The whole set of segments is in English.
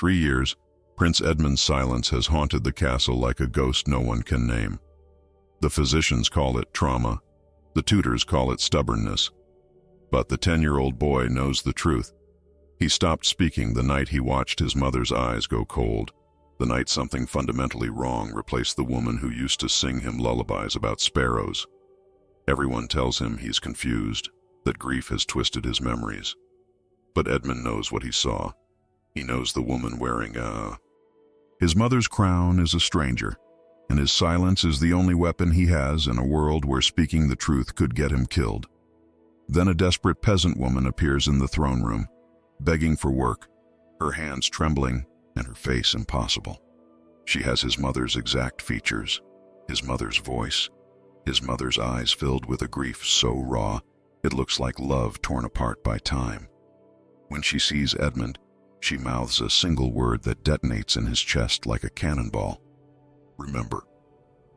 3 years, Prince Edmund's silence has haunted the castle like a ghost no one can name. The physicians call it trauma. The tutors call it stubbornness. But the 10-year-old boy knows the truth. He stopped speaking the night he watched his mother's eyes go cold, the night something fundamentally wrong replaced the woman who used to sing him lullabies about sparrows. Everyone tells him he's confused, that grief has twisted his memories. But Edmund knows what he saw. He knows the woman wearing His mother's crown is a stranger, and his silence is the only weapon he has in a world where speaking the truth could get him killed. Then a desperate peasant woman appears in the throne room, begging for work, her hands trembling and her face impossible. She has his mother's exact features, his mother's voice, his mother's eyes filled with a grief so raw it looks like love torn apart by time. When she sees Edmund, she mouths a single word that detonates in his chest like a cannonball. Remember.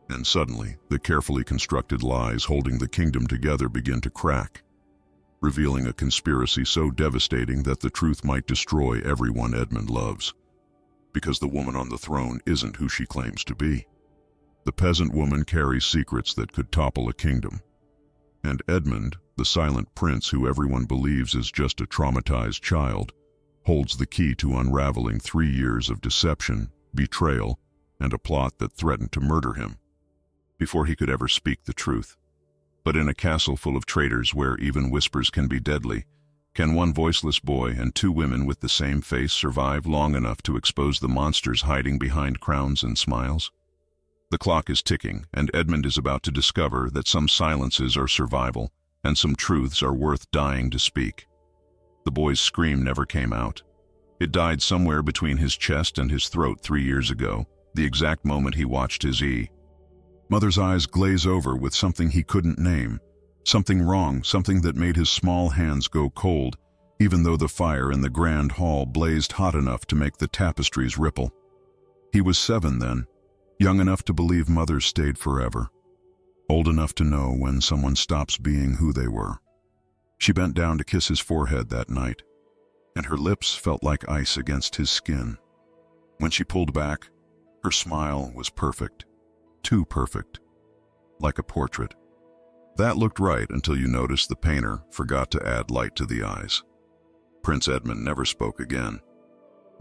And suddenly, the carefully constructed lies holding the kingdom together begin to crack, revealing a conspiracy so devastating that the truth might destroy everyone Edmund loves. Because the woman on the throne isn't who she claims to be. The peasant woman carries secrets that could topple a kingdom. And Edmund, the silent prince who everyone believes is just a traumatized child, holds the key to unraveling 3 years of deception, betrayal, and a plot that threatened to murder him before he could ever speak the truth. But in a castle full of traitors where even whispers can be deadly, can one voiceless boy and 2 women with the same face survive long enough to expose the monsters hiding behind crowns and smiles? The clock is ticking, and Edmund is about to discover that some silences are survival and some truths are worth dying to speak. The boy's scream never came out. It died somewhere between his chest and his throat 3 years ago, the exact moment he watched his mother's eyes glaze over with something he couldn't name, something wrong, something that made his small hands go cold, even though the fire in the grand hall blazed hot enough to make the tapestries ripple. He was 7 then, young enough to believe mothers stayed forever, old enough to know when someone stops being who they were. She bent down to kiss his forehead that night, and her lips felt like ice against his skin. When she pulled back, her smile was perfect, too perfect, like a portrait. That looked right until you noticed the painter forgot to add light to the eyes. Prince Edmund never spoke again.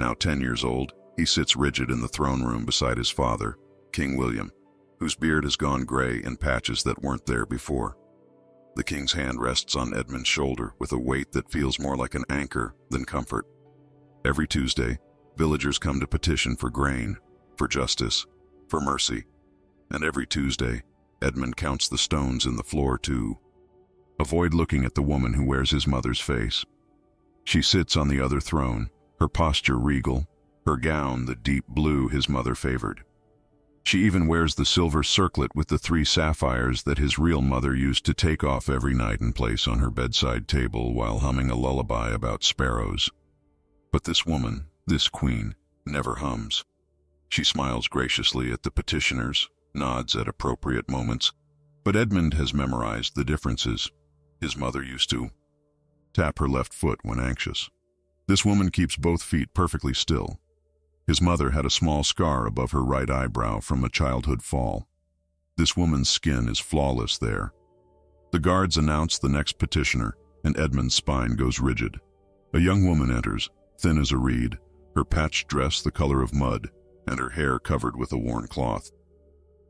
Now 10 years old, he sits rigid in the throne room beside his father, King William, whose beard has gone gray in patches that weren't there before. The king's hand rests on Edmund's shoulder with a weight that feels more like an anchor than comfort. Every Tuesday, villagers come to petition for grain, for justice, for mercy. And every Tuesday, Edmund counts the stones in the floor to avoid looking at the woman who wears his mother's face. She sits on the other throne, her posture regal, her gown the deep blue his mother favored. She even wears the silver circlet with the 3 sapphires that his real mother used to take off every night and place on her bedside table while humming a lullaby about sparrows. But this woman, this queen, never hums. She smiles graciously at the petitioners, nods at appropriate moments, but Edmund has memorized the differences. His mother used to tap her left foot when anxious. This woman keeps both feet perfectly still. His mother had a small scar above her right eyebrow from a childhood fall. This woman's skin is flawless there. The guards announce the next petitioner, and Edmund's spine goes rigid. A young woman enters, thin as a reed, her patched dress the color of mud, and her hair covered with a worn cloth.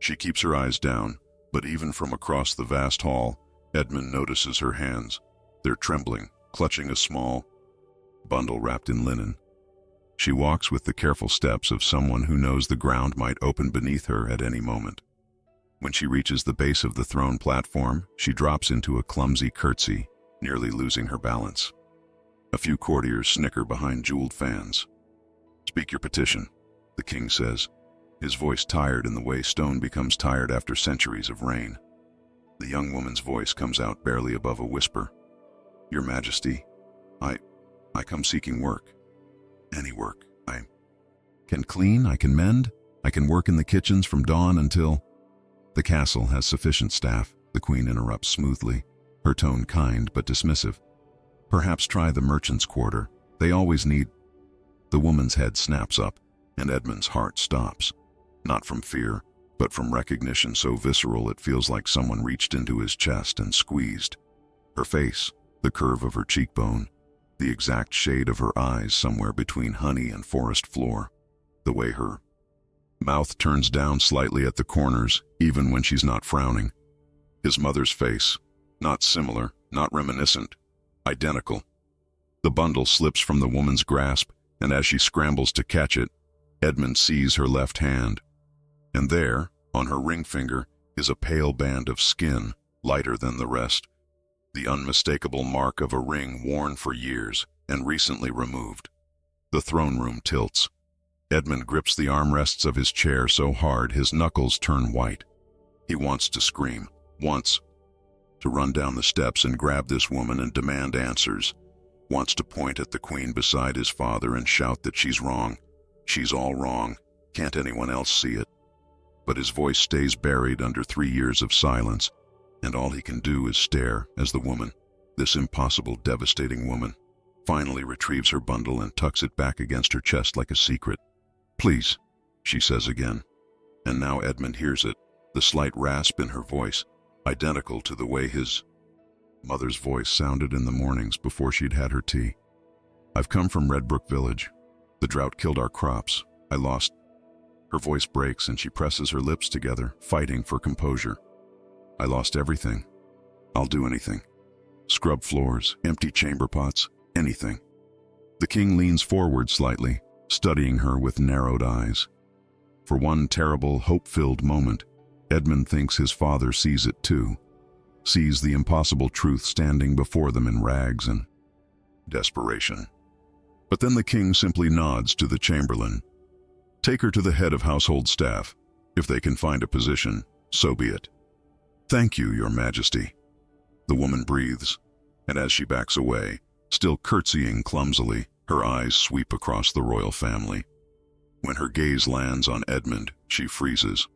She keeps her eyes down, but even from across the vast hall, Edmund notices her hands. They're trembling, clutching a small bundle wrapped in linen. She walks with the careful steps of someone who knows the ground might open beneath her at any moment. When she reaches the base of the throne platform, she drops into a clumsy curtsy, nearly losing her balance. A few courtiers snicker behind jeweled fans. "Speak your petition," the king says, his voice tired in the way stone becomes tired after centuries of rain. The young woman's voice comes out barely above a whisper. "Your Majesty, I come seeking work. Any work. I can clean, I can mend, I can work in the kitchens from dawn until—" "The castle has sufficient staff," the queen interrupts smoothly, her tone kind but dismissive. "Perhaps try the merchants' quarter. They always need—" The woman's head snaps up, and Edmund's heart stops. Not from fear, but from recognition so visceral it feels like someone reached into his chest and squeezed. Her face, the curve of her cheekbone, the exact shade of her eyes somewhere between honey and forest floor, the way her mouth turns down slightly at the corners, even when she's not frowning. His mother's face, not similar, not reminiscent, identical. The bundle slips from the woman's grasp, and as she scrambles to catch it, Edmund sees her left hand. And there, on her ring finger, is a pale band of skin, lighter than the rest. The unmistakable mark of a ring worn for years and recently removed. The throne room tilts. Edmund grips the armrests of his chair so hard his knuckles turn white. He wants to scream, wants to run down the steps and grab this woman and demand answers, wants to point at the queen beside his father and shout that she's wrong. She's all wrong. Can't anyone else see it? But his voice stays buried under 3 years of silence, and all he can do is stare as the woman, this impossible, devastating woman, finally retrieves her bundle and tucks it back against her chest like a secret. "Please," she says again. And now Edmund hears it, the slight rasp in her voice, identical to the way his mother's voice sounded in the mornings before she'd had her tea. "I've come from Redbrook Village. The drought killed our crops. I lost..." Her voice breaks and she presses her lips together, fighting for composure. "I lost everything. I'll do anything. Scrub floors, empty chamber pots, anything." The king leans forward slightly, studying her with narrowed eyes. For one terrible, hope-filled moment, Edmund thinks his father sees it too, sees the impossible truth standing before them in rags and desperation. But then the king simply nods to the chamberlain. "Take her to the head of household staff. If they can find a position, so be it." "Thank you, your majesty." The woman breathes, and as she backs away, still curtsying clumsily, her eyes sweep across the royal family. When her gaze lands on Edmund, she freezes.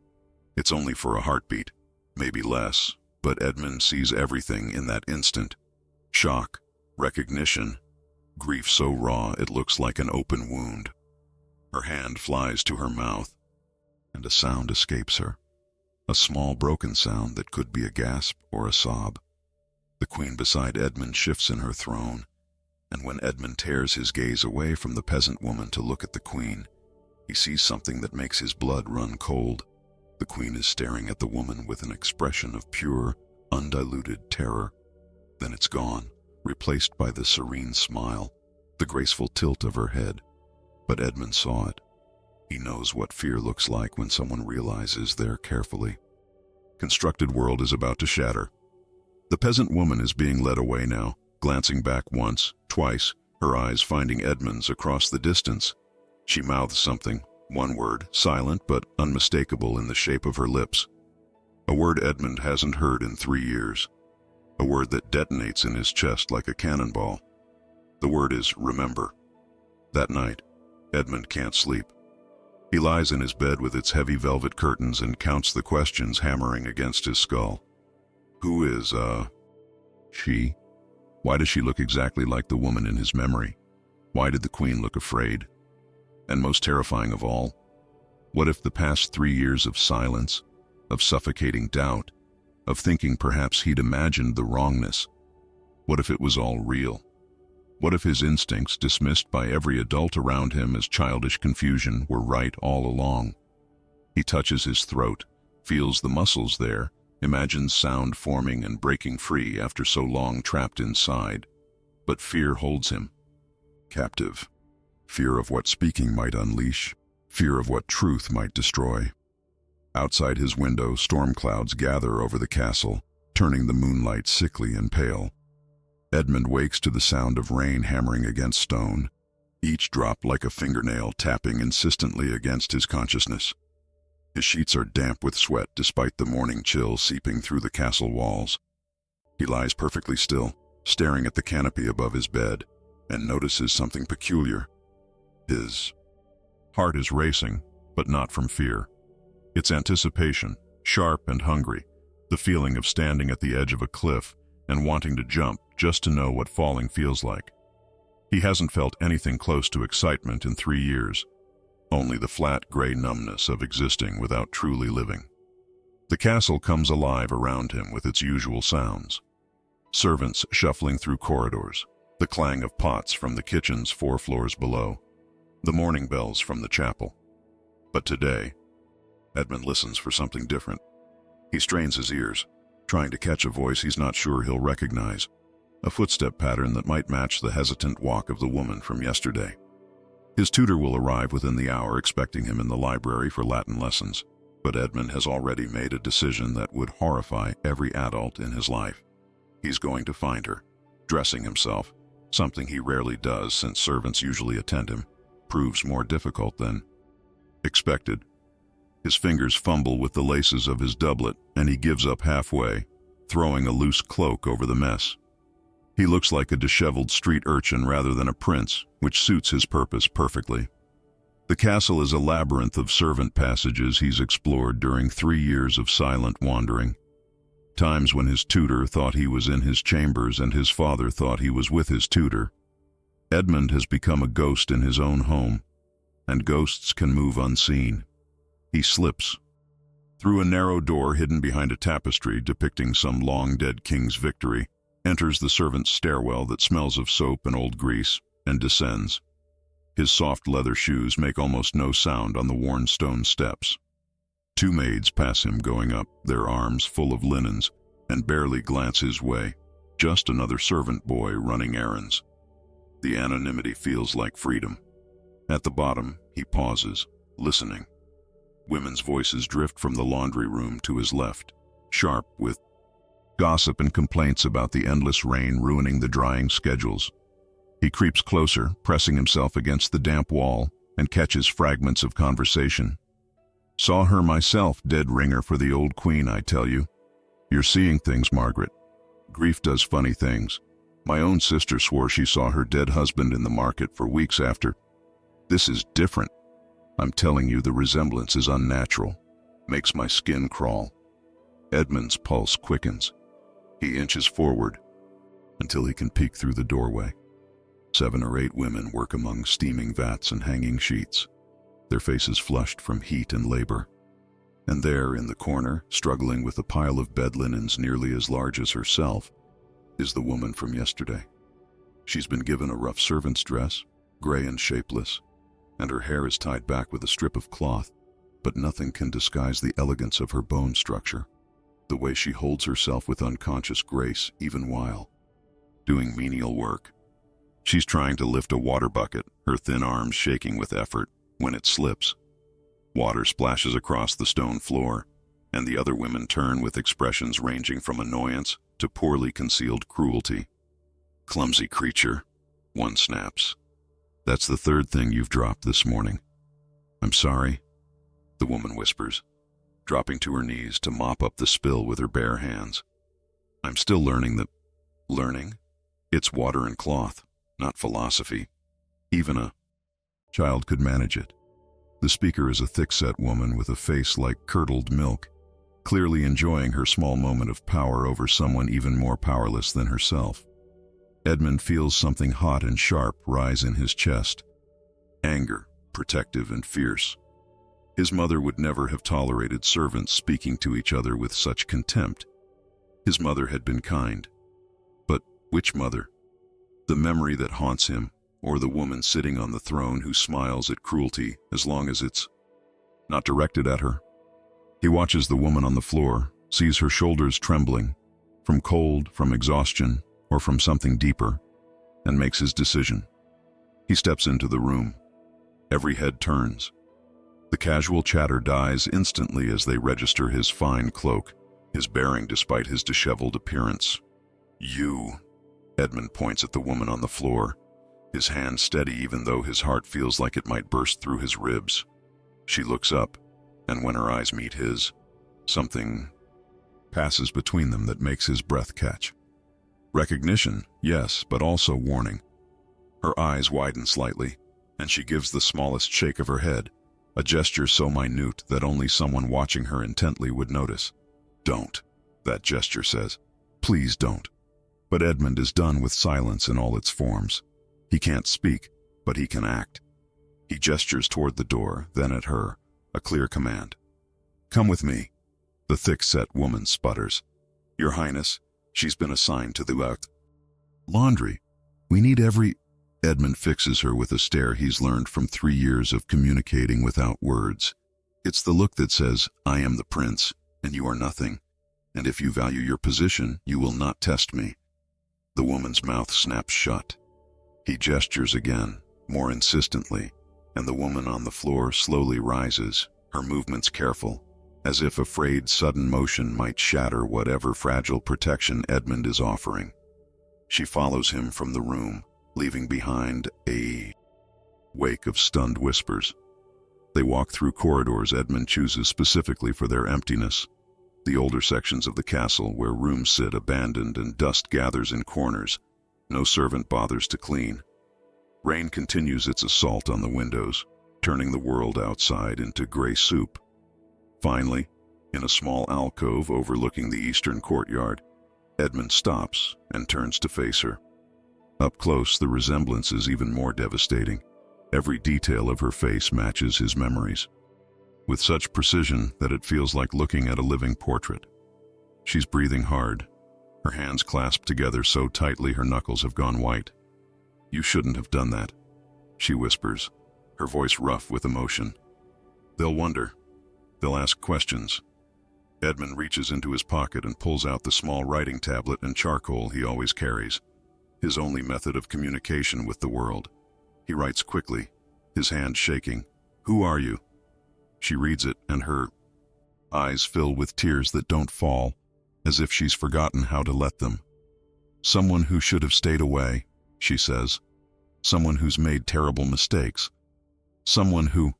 It's only for a heartbeat, maybe less, but Edmund sees everything in that instant. Shock, recognition, grief so raw it looks like an open wound. Her hand flies to her mouth, and a sound escapes her. A small broken sound that could be a gasp or a sob. The queen beside Edmund shifts in her throne, and when Edmund tears his gaze away from the peasant woman to look at the queen, he sees something that makes his blood run cold. The queen is staring at the woman with an expression of pure, undiluted terror. Then it's gone, replaced by the serene smile, the graceful tilt of her head. But Edmund saw it. He knows what fear looks like when someone realizes their carefully constructed world is about to shatter. The peasant woman is being led away now, glancing back once, twice, her eyes finding Edmund's across the distance. She mouths something, one word, silent but unmistakable in the shape of her lips. A word Edmund hasn't heard in 3 years. A word that detonates in his chest like a cannonball. The word is remember. That night, Edmund can't sleep. He lies in his bed with its heavy velvet curtains and counts the questions hammering against his skull. Who is, she? Why does she look exactly like the woman in his memory? Why did the queen look afraid? And most terrifying of all, what if the past 3 years of silence, of suffocating doubt, of thinking perhaps he'd imagined the wrongness, what if it was all real? What if his instincts, dismissed by every adult around him as childish confusion, were right all along? He touches his throat, feels the muscles there, imagines sound forming and breaking free after so long trapped inside. But fear holds him captive. Fear of what speaking might unleash, fear of what truth might destroy. Outside his window, storm clouds gather over the castle, turning the moonlight sickly and pale. Edmund wakes to the sound of rain hammering against stone, each drop like a fingernail tapping insistently against his consciousness. His sheets are damp with sweat despite the morning chill seeping through the castle walls. He lies perfectly still, staring at the canopy above his bed, and notices something peculiar. His heart is racing, but not from fear. It's anticipation, sharp and hungry, the feeling of standing at the edge of a cliff and wanting to jump just to know what falling feels like. He hasn't felt anything close to excitement in 3 years, only the flat gray numbness of existing without truly living. The castle comes alive around him with its usual sounds. Servants shuffling through corridors, the clang of pots from the kitchens 4 floors below, the morning bells from the chapel. But today, Edmund listens for something different. He strains his ears, trying to catch a voice he's not sure he'll recognize, a footstep pattern that might match the hesitant walk of the woman from yesterday. His tutor will arrive within the hour, expecting him in the library for Latin lessons, but Edmund has already made a decision that would horrify every adult in his life. He's going to find her, dressing himself, something he rarely does since servants usually attend him, proves more difficult than expected. His fingers fumble with the laces of his doublet, and he gives up halfway, throwing a loose cloak over the mess. He looks like a disheveled street urchin rather than a prince, which suits his purpose perfectly. The castle is a labyrinth of servant passages he's explored during 3 years of silent wandering. Times when his tutor thought he was in his chambers and his father thought he was with his tutor. Edmund has become a ghost in his own home, and ghosts can move unseen. He slips through a narrow door hidden behind a tapestry depicting some long-dead king's victory, enters the servants' stairwell that smells of soap and old grease, and descends. His soft leather shoes make almost no sound on the worn stone steps. 2 maids pass him going up, their arms full of linens, and barely glance his way. Just another servant boy running errands. The anonymity feels like freedom. At the bottom, he pauses, listening. Women's voices drift from the laundry room to his left, sharp with gossip and complaints about the endless rain ruining the drying schedules. He creeps closer, pressing himself against the damp wall, and catches fragments of conversation. "Saw her myself, dead ringer for the old queen, I tell you. You're seeing things, Margaret. Grief does funny things. My own sister swore she saw her dead husband in the market for weeks after. This is different. I'm telling you, the resemblance is unnatural. Makes my skin crawl." Edmund's pulse quickens. He inches forward until he can peek through the doorway. 7 or 8 women work among steaming vats and hanging sheets, their faces flushed from heat and labor. And there, in the corner, struggling with a pile of bed linens nearly as large as herself, is the woman from yesterday. She's been given a rough servant's dress, gray and shapeless, and her hair is tied back with a strip of cloth, but nothing can disguise the elegance of her bone structure, the way she holds herself with unconscious grace even while doing menial work. She's trying to lift a water bucket, her thin arms shaking with effort, when it slips. Water splashes across the stone floor, and the other women turn with expressions ranging from annoyance to poorly concealed cruelty. "Clumsy creature," one snaps. "That's the 3rd thing you've dropped this morning." "I'm sorry," the woman whispers, dropping to her knees to mop up the spill with her bare hands. "I'm still learning that..." "Learning? It's water and cloth, not philosophy. Even a child could manage it." The speaker is a thick-set woman with a face like curdled milk, clearly enjoying her small moment of power over someone even more powerless than herself. Edmund feels something hot and sharp rise in his chest. Anger, protective and fierce. His mother would never have tolerated servants speaking to each other with such contempt. His mother had been kind. But which mother? The memory that haunts him, or the woman sitting on the throne who smiles at cruelty as long as it's not directed at her? He watches the woman on the floor, sees her shoulders trembling, from cold, from exhaustion, or from something deeper, and makes his decision. He steps into the room. Every head turns. The casual chatter dies instantly as they register his fine cloak, his bearing despite his disheveled appearance. "You," Edmund points at the woman on the floor, his hand steady even though his heart feels like it might burst through his ribs. She looks up, and when her eyes meet his, something passes between them that makes his breath catch. Recognition, yes, but also warning. Her eyes widen slightly, and she gives the smallest shake of her head, a gesture so minute that only someone watching her intently would notice. "Don't," that gesture says. "Please don't." But Edmund is done with silence in all its forms. He can't speak, but he can act. He gestures toward the door, then at her, a clear command. "Come with me." The thick-set woman sputters. "Your Highness, she's been assigned to the laundry. We need every—" Edmund fixes her with a stare he's learned from 3 years of communicating without words. It's the look that says, "I am the prince, and you are nothing. And if you value your position, you will not test me." The woman's mouth snaps shut. He gestures again, more insistently, and the woman on the floor slowly rises, her movements careful, as if afraid sudden motion might shatter whatever fragile protection Edmund is offering. She follows him from the room, leaving behind a wake of stunned whispers. They walk through corridors Edmund chooses specifically for their emptiness, the older sections of the castle where rooms sit abandoned and dust gathers in corners. No servant bothers to clean. Rain continues its assault on the windows, turning the world outside into gray soup. Finally, in a small alcove overlooking the eastern courtyard, Edmund stops and turns to face her. Up close, the resemblance is even more devastating. Every detail of her face matches his memories, with such precision that it feels like looking at a living portrait. She's breathing hard, her hands clasped together so tightly her knuckles have gone white. "You shouldn't have done that," she whispers, her voice rough with emotion. "They'll wonder. They'll ask questions." Edmund reaches into his pocket and pulls out the small writing tablet and charcoal he always carries, his only method of communication with the world. He writes quickly, his hand shaking. "Who are you?" She reads it, and her eyes fill with tears that don't fall, as if she's forgotten how to let them. "Someone who should have stayed away," she says. "Someone who's made terrible mistakes. Someone who—"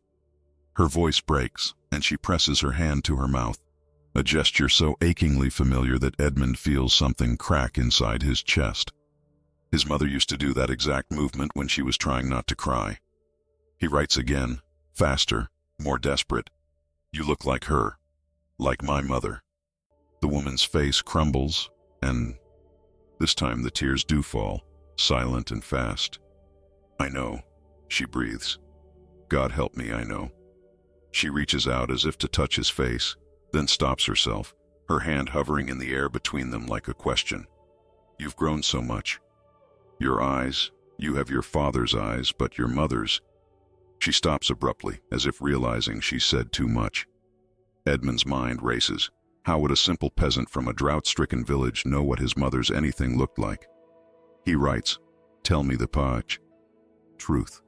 Her voice breaks, and she presses her hand to her mouth, a gesture so achingly familiar that Edmund feels something crack inside his chest. His mother used to do that exact movement when she was trying not to cry. He writes again, faster, more desperate. "You look like her, like my mother." The woman's face crumbles, and this time the tears do fall, silent and fast. "I know," she breathes. "God help me, I know." She reaches out as if to touch his face, then stops herself, her hand hovering in the air between them like a question. "You've grown so much. Your eyes, you have your father's eyes, but your mother's—" She stops abruptly, as if realizing she said too much. Edmund's mind races. How would a simple peasant from a drought-stricken village know what his mother's anything looked like? He writes, "Tell me the truth."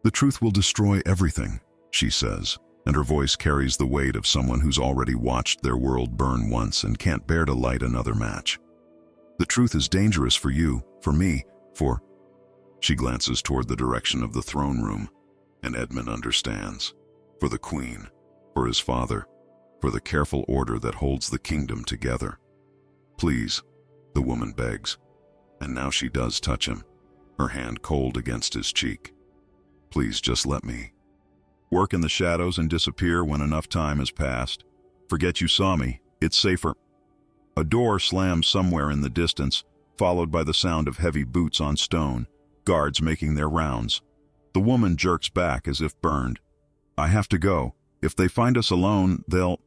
"The truth will destroy everything," she says, and her voice carries the weight of someone who's already watched their world burn once and can't bear to light another match. "The truth is dangerous for you, for me, for—" She glances toward the direction of the throne room, and Edmund understands. For the queen, for his father, for the careful order that holds the kingdom together. "Please," the woman begs, and now she does touch him, her hand cold against his cheek. "Please just let me work in the shadows and disappear when enough time has passed. Forget you saw me, it's safer." A door slams somewhere in the distance, followed by the sound of heavy boots on stone, guards making their rounds. The woman jerks back as if burned. "I have to go. If they find us alone, they'll—"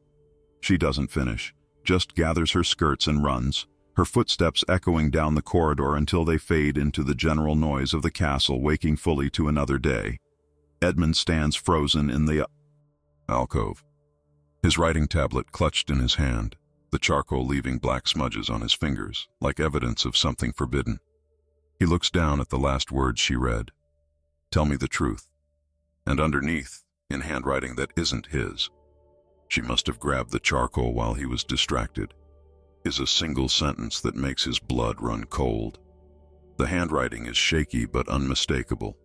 She doesn't finish, just gathers her skirts and runs, her footsteps echoing down the corridor until they fade into the general noise of the castle waking fully to another day. Edmund stands frozen in the alcove, his writing tablet clutched in his hand, the charcoal leaving black smudges on his fingers, like evidence of something forbidden. He looks down at the last words she read. "Tell me the truth." And underneath, in handwriting that isn't his, she must have grabbed the charcoal while he was distracted, is a single sentence that makes his blood run cold. The handwriting is shaky but unmistakable.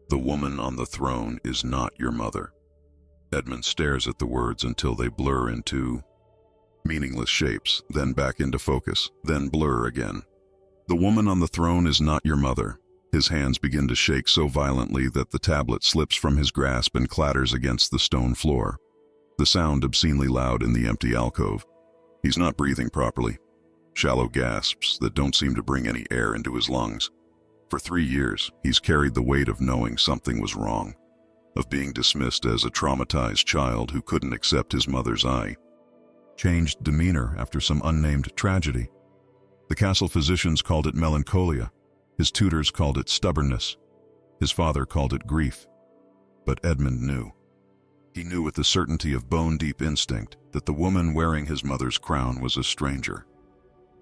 "The woman on the throne is not your mother." Edmund stares at the words until they blur into meaningless shapes, then back into focus, then blur again. "The woman on the throne is not your mother." His hands begin to shake so violently that the tablet slips from his grasp and clatters against the stone floor, the sound obscenely loud in the empty alcove. He's not breathing properly. Shallow gasps that don't seem to bring any air into his lungs. For 3 years, he's carried the weight of knowing something was wrong, of being dismissed as a traumatized child who couldn't accept his mother's changed demeanor after some unnamed tragedy. The castle physicians called it melancholia. His tutors called it stubbornness. His father called it grief. But Edmund knew. He knew with the certainty of bone-deep instinct that the woman wearing his mother's crown was a stranger.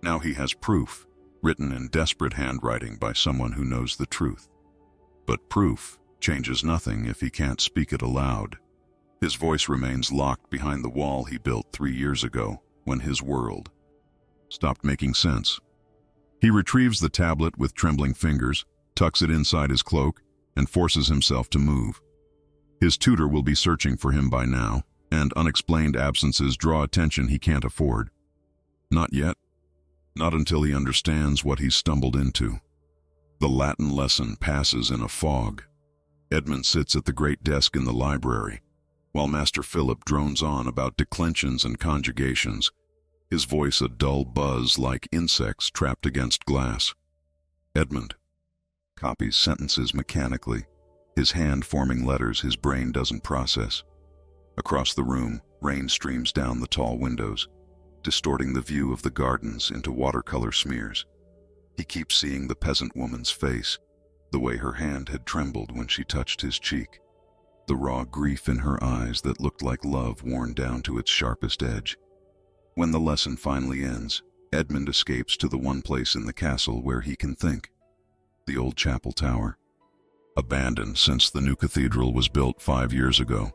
Now he has proof, written in desperate handwriting by someone who knows the truth. But proof changes nothing if he can't speak it aloud. His voice remains locked behind the wall he built 3 years ago when his world stopped making sense. He retrieves the tablet with trembling fingers, tucks it inside his cloak, and forces himself to move. His tutor will be searching for him by now, and unexplained absences draw attention he can't afford. Not yet. Not until he understands what he's stumbled into. The Latin lesson passes in a fog. Edmund sits at the great desk in the library, while Master Philip drones on about declensions and conjugations, his voice a dull buzz like insects trapped against glass. Edmund copies sentences mechanically, his hand forming letters his brain doesn't process. Across the room, rain streams down the tall windows, distorting the view of the gardens into watercolor smears. He keeps seeing the peasant woman's face, the way her hand had trembled when she touched his cheek, the raw grief in her eyes that looked like love worn down to its sharpest edge. When the lesson finally ends, Edmund escapes to the one place in the castle where he can think. The old chapel tower. Abandoned since the new cathedral was built 5 years ago.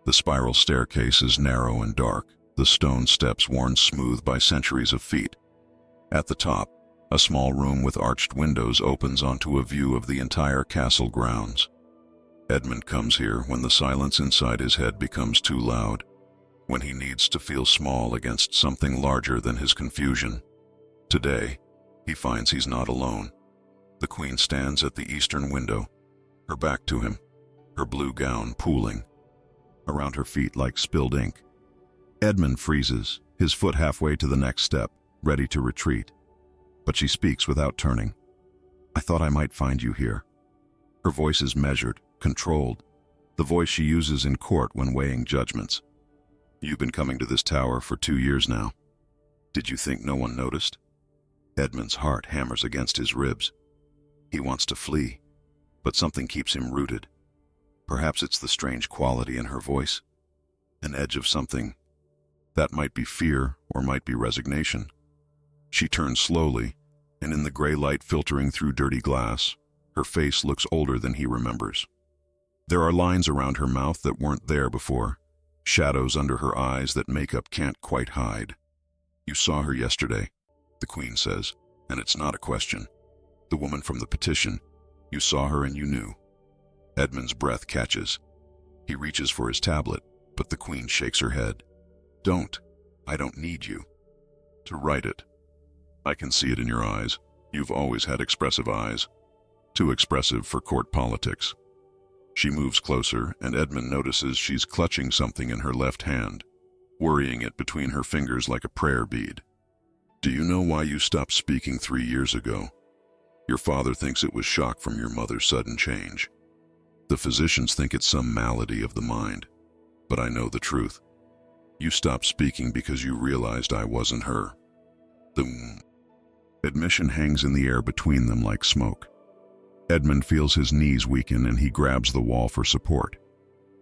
The spiral staircase is narrow and dark, the stone steps worn smooth by centuries of feet. At the top, a small room with arched windows opens onto a view of the entire castle grounds. Edmund comes here when the silence inside his head becomes too loud, when he needs to feel small against something larger than his confusion. Today, he finds he's not alone. The Queen stands at the eastern window, her back to him, her blue gown pooling around her feet like spilled ink. Edmund freezes, his foot halfway to the next step, ready to retreat. But she speaks without turning. "I thought I might find you here." Her voice is measured, controlled, the voice she uses in court when weighing judgments. "You've been coming to this tower for 2 years now. Did you think no one noticed?" Edmund's heart hammers against his ribs. He wants to flee, but something keeps him rooted. Perhaps it's the strange quality in her voice, an edge of something. That might be fear or might be resignation. She turns slowly, and in the gray light filtering through dirty glass, her face looks older than he remembers. There are lines around her mouth that weren't there before, shadows under her eyes that makeup can't quite hide. "You saw her yesterday," the Queen says, and it's not a question. "The woman from the petition. You saw her and you knew." Edmund's breath catches. He reaches for his tablet, but the Queen shakes her head. "Don't. I don't need you to write it. I can see it in your eyes. You've always had expressive eyes. Too expressive for court politics." She moves closer, and Edmund notices she's clutching something in her left hand, worrying it between her fingers like a prayer bead. "Do you know why you stopped speaking 3 years ago? Your father thinks it was shock from your mother's sudden change. The physicians think it's some malady of the mind. But I know the truth. You stopped speaking because you realized I wasn't her." The admission hangs in the air between them like smoke. Edmund feels his knees weaken and he grabs the wall for support.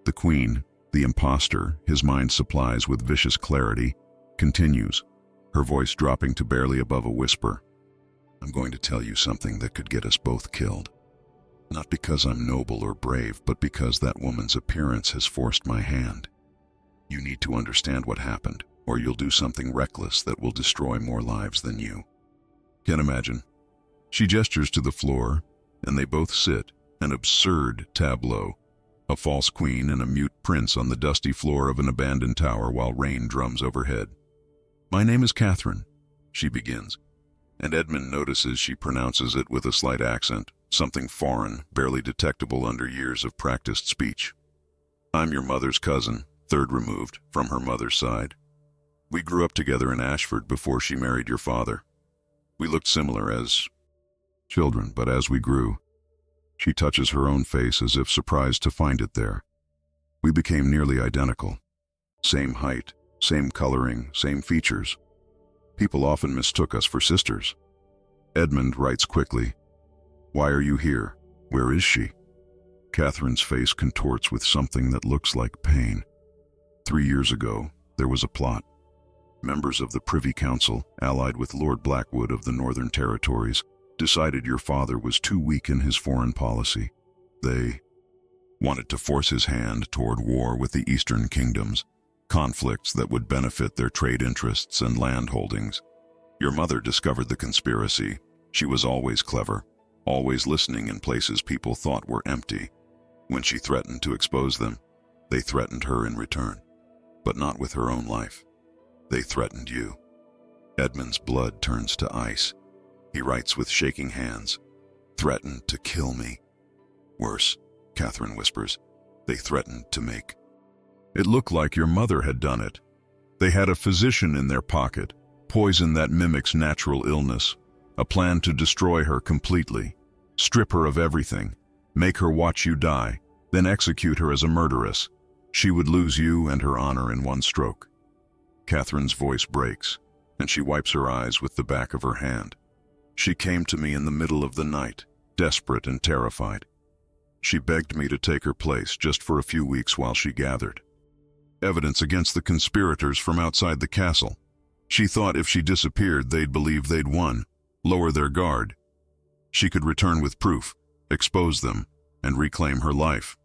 The Queen, the imposter his mind supplies with vicious clarity, continues, her voice dropping to barely above a whisper. "I'm going to tell you something that could get us both killed. Not because I'm noble or brave, but because that woman's appearance has forced my hand. You need to understand what happened, or you'll do something reckless that will destroy more lives than you. Can't imagine." She gestures to the floor, and they both sit, an absurd tableau, a false queen and a mute prince on the dusty floor of an abandoned tower while rain drums overhead. "My name is Catherine," she begins, and Edmund notices she pronounces it with a slight accent, something foreign, barely detectable under years of practiced speech. "I'm your mother's cousin, third removed, from her mother's side. We grew up together in Ashford before she married your father. We looked similar as children, but as we grew, she touches her own face as if surprised to find it there. We became nearly identical. Same height, same coloring, same features. People often mistook us for sisters. Edmund writes quickly, "Why are you here? Where is she?" Catherine's face contorts with something that looks like pain. 3 years ago, there was a plot. Members of the Privy Council, allied with Lord Blackwood of the Northern Territories, decided your father was too weak in his foreign policy. They wanted to force his hand toward war with the Eastern Kingdoms, conflicts that would benefit their trade interests and land holdings. Your mother discovered the conspiracy. She was always clever, always listening in places people thought were empty. When she threatened to expose them, they threatened her in return, but not with her own life. They threatened you. Edmund's blood turns to ice. He writes with shaking hands, "Threatened to kill me." "Worse," Catherine whispers, "they threatened to make." It looked like your mother had done it. They had a physician in their pocket, poison that mimics natural illness, a plan to destroy her completely, strip her of everything, make her watch you die, then execute her as a murderess. She would lose you and her honor in one stroke. Catherine's voice breaks, and she wipes her eyes with the back of her hand. She came to me in the middle of the night, desperate and terrified. She begged me to take her place just for a few weeks while she gathered evidence against the conspirators from outside the castle. She thought if she disappeared, they'd believe they'd won, lower their guard. She could return with proof, expose them, and reclaim her life.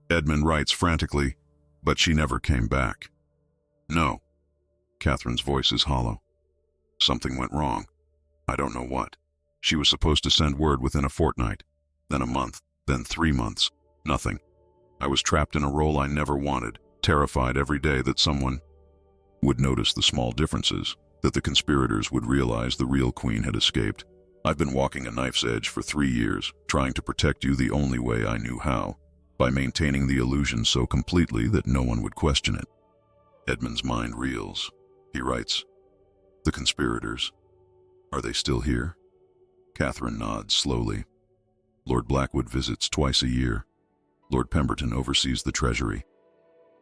Edmund writes frantically, "But she never came back." "No." Catherine's voice is hollow. "Something went wrong. I don't know what. She was supposed to send word within a fortnight, then a month, then 3 months. Nothing. I was trapped in a role I never wanted, terrified every day that someone would notice the small differences, that the conspirators would realize the real queen had escaped. I've been walking a knife's edge for 3 years, trying to protect you the only way I knew how, by maintaining the illusion so completely that no one would question it." Edmund's mind reels. He writes, "The conspirators, are they still here?" Catherine nods slowly. "Lord Blackwood visits twice a year. Lord Pemberton oversees the treasury.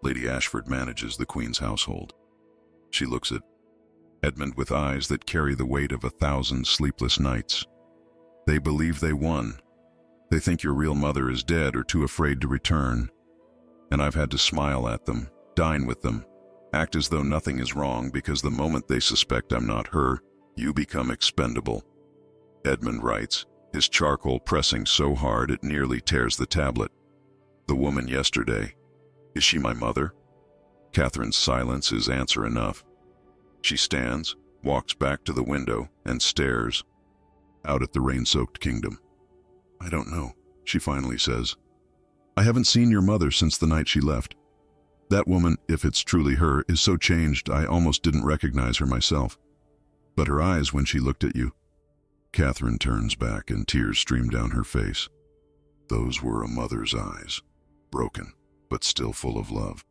Lady Ashford manages the Queen's household." She looks at Edmund with eyes that carry the weight of 1,000 sleepless nights. "They believe they won. They think your real mother is dead or too afraid to return. And I've had to smile at them, dine with them, act as though nothing is wrong, because the moment they suspect I'm not her, you become expendable." Edmund writes, his charcoal pressing so hard it nearly tears the tablet. "The woman yesterday, is she my mother?" Catherine's silence is answer enough. She stands, walks back to the window, and stares out at the rain-soaked kingdom. "I don't know," she finally says. "I haven't seen your mother since the night she left. That woman, if it's truly her, is so changed I almost didn't recognize her myself. But her eyes when she looked at you..." Catherine turns back and tears stream down her face. Those were a mother's eyes, broken, but still full of love.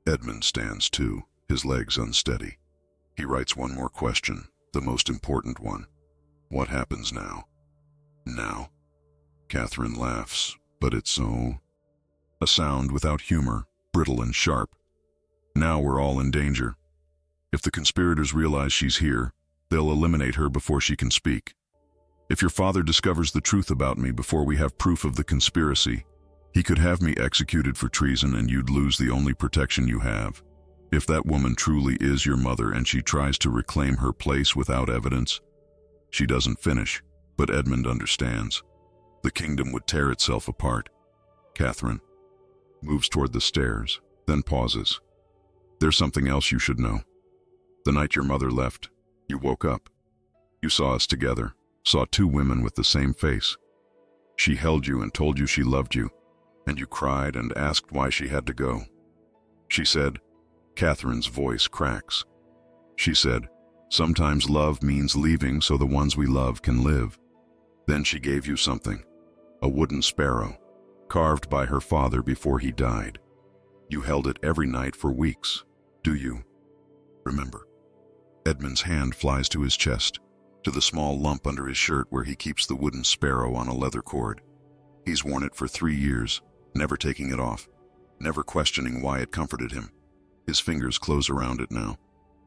Edmund stands too, his legs unsteady. He writes one more question, the most important one. "What happens now?" "Now?" Catherine laughs, but it's so... a sound without humor, brittle and sharp. "Now we're all in danger. If the conspirators realize she's here, they'll eliminate her before she can speak. If your father discovers the truth about me before we have proof of the conspiracy, he could have me executed for treason and you'd lose the only protection you have. If that woman truly is your mother and she tries to reclaim her place without evidence..." She doesn't finish, but Edmund understands. The kingdom would tear itself apart. Catherine moves toward the stairs, then pauses. "There's something else you should know. The night your mother left, you woke up. You saw us together, saw 2 women with the same face. She held you and told you she loved you, and you cried and asked why she had to go. She said..." Catherine's voice cracks. She said, "Sometimes love means leaving so the ones we love can live." Then she gave you something, a wooden sparrow, carved by her father before he died. You held it every night for weeks. Do you remember?" Edmund's hand flies to his chest. to the small lump under his shirt where he keeps the wooden sparrow on a leather cord. He's worn it for 3 years, never taking it off, never questioning why it comforted him. His fingers close around it now,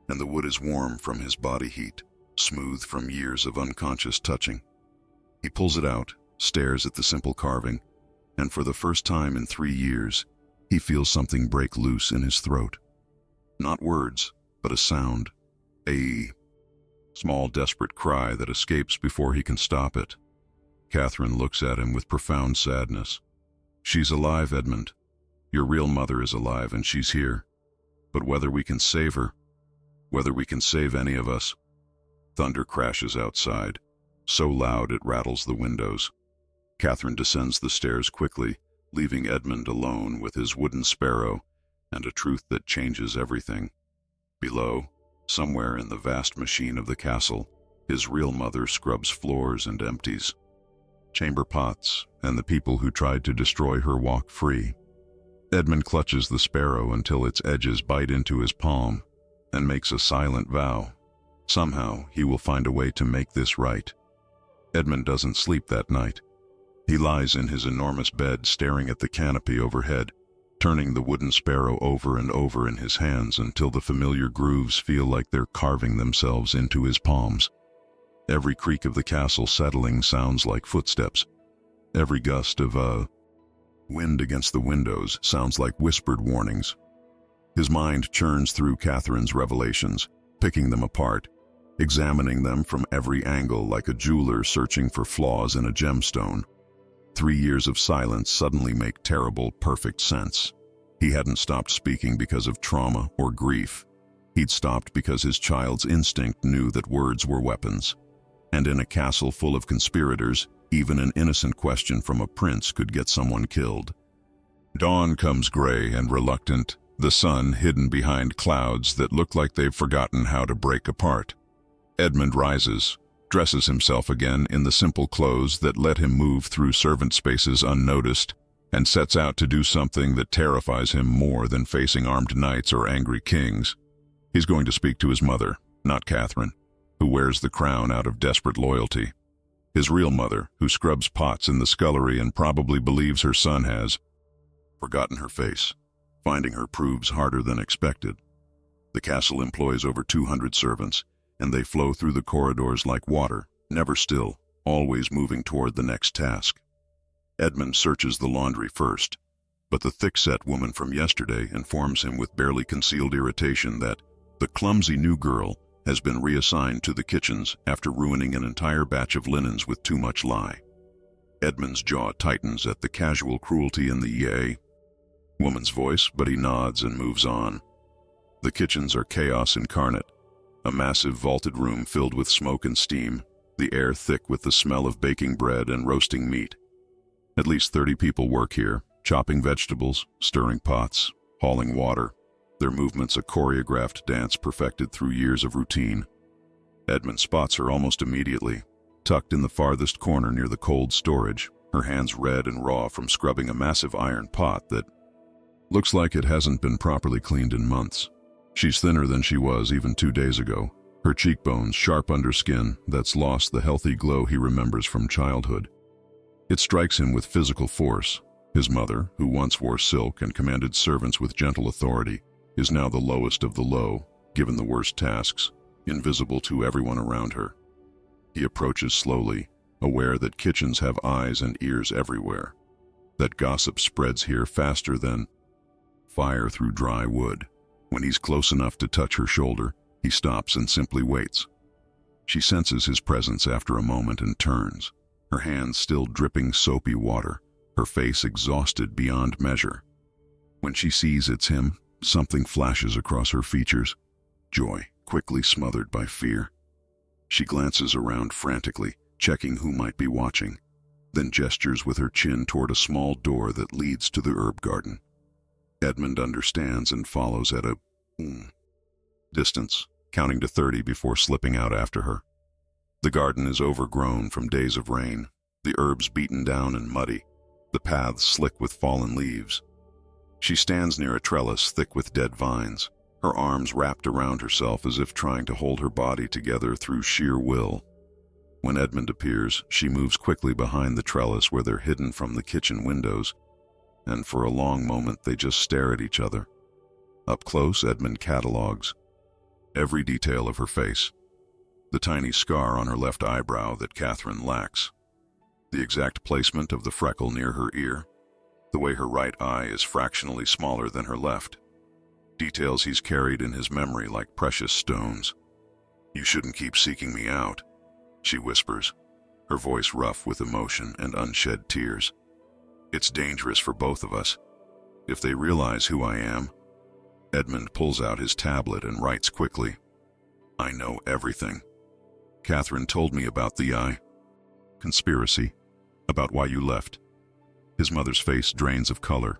and the wood is warm from his body heat, smooth from years of unconscious touching. He pulls it out, stares at the simple carving, and for the first time in 3 years, he feels something break loose in his throat. Not words, but a sound, a small desperate cry that escapes before he can stop it. Catherine looks at him with profound sadness. "She's alive, Edmund. Your real mother is alive and she's here. But whether we can save her, whether we can save any of us..." Thunder crashes outside, so loud it rattles the windows. Catherine descends the stairs quickly, leaving Edmund alone with his wooden sparrow and a truth that changes everything. Below, somewhere in the vast machine of the castle, his real mother scrubs floors and empties chamber pots, and the people who tried to destroy her walk free. Edmund clutches the sparrow until its edges bite into his palm and makes a silent vow. Somehow he will find a way to make this right. Edmund doesn't sleep that night. He lies in his enormous bed staring at the canopy overhead, turning the wooden sparrow over and over in his hands until the familiar grooves feel like they're carving themselves into his palms. Every creak of the castle settling sounds like footsteps. Every gust of wind against the windows sounds like whispered warnings. His mind churns through Catherine's revelations, picking them apart, examining them from every angle like a jeweler searching for flaws in a gemstone. 3 years of silence suddenly make terrible, perfect sense. He hadn't stopped speaking because of trauma or grief. He'd stopped because his child's instinct knew that words were weapons. And in a castle full of conspirators, even an innocent question from a prince could get someone killed. Dawn comes gray and reluctant, the sun hidden behind clouds that look like they've forgotten how to break apart. Edmund rises, dresses himself again in the simple clothes that let him move through servant spaces unnoticed, and sets out to do something that terrifies him more than facing armed knights or angry kings. He's going to speak to his mother, not Catherine, who wears the crown out of desperate loyalty. His real mother, who scrubs pots in the scullery and probably believes her son has forgotten her face. Finding her proves harder than expected. The castle employs over 200 servants, and they flow through the corridors like water, never still, always moving toward the next task. Edmund searches the laundry first, but the thick-set woman from yesterday informs him with barely concealed irritation that the clumsy new girl has been reassigned to the kitchens after ruining an entire batch of linens with too much lye. Edmund's jaw tightens at the casual cruelty in the woman's voice, but he nods and moves on. The kitchens are chaos incarnate, a massive vaulted room filled with smoke and steam, the air thick with the smell of baking bread and roasting meat. At least 30 people work here, chopping vegetables, stirring pots, hauling water, their movements a choreographed dance perfected through years of routine. Edmund spots her almost immediately, tucked in the farthest corner near the cold storage, her hands red and raw from scrubbing a massive iron pot that looks like it hasn't been properly cleaned in months. She's thinner than she was even 2 days ago, her cheekbones sharp under skin that's lost the healthy glow he remembers from childhood. It strikes him with physical force. His mother, who once wore silk and commanded servants with gentle authority, is now the lowest of the low, given the worst tasks, invisible to everyone around her. He approaches slowly, aware that kitchens have eyes and ears everywhere, that gossip spreads here faster than fire through dry wood. When he's close enough to touch her shoulder, he stops and simply waits. She senses his presence after a moment and turns, her hands still dripping soapy water, her face exhausted beyond measure. When she sees it's him, something flashes across her features, joy quickly smothered by fear. She glances around frantically, checking who might be watching, then gestures with her chin toward a small door that leads to the herb garden. Edmund understands and follows at a distance, counting to 30 before slipping out after her. The garden is overgrown from days of rain, the herbs beaten down and muddy, the paths slick with fallen leaves. She stands near a trellis thick with dead vines, her arms wrapped around herself as if trying to hold her body together through sheer will. When Edmund appears, she moves quickly behind the trellis where they're hidden from the kitchen windows, and for a long moment they just stare at each other. Up close, Edmund catalogues every detail of her face. The tiny scar on her left eyebrow that Catherine lacks. The exact placement of the freckle near her ear. The way her right eye is fractionally smaller than her left. Details he's carried in his memory like precious stones. "You shouldn't keep seeking me out," she whispers, her voice rough with emotion and unshed tears. "It's dangerous for both of us. If they realize who I am..." Edmund pulls out his tablet and writes quickly. "I know everything. Catherine told me about the conspiracy, about why you left." His mother's face drains of color.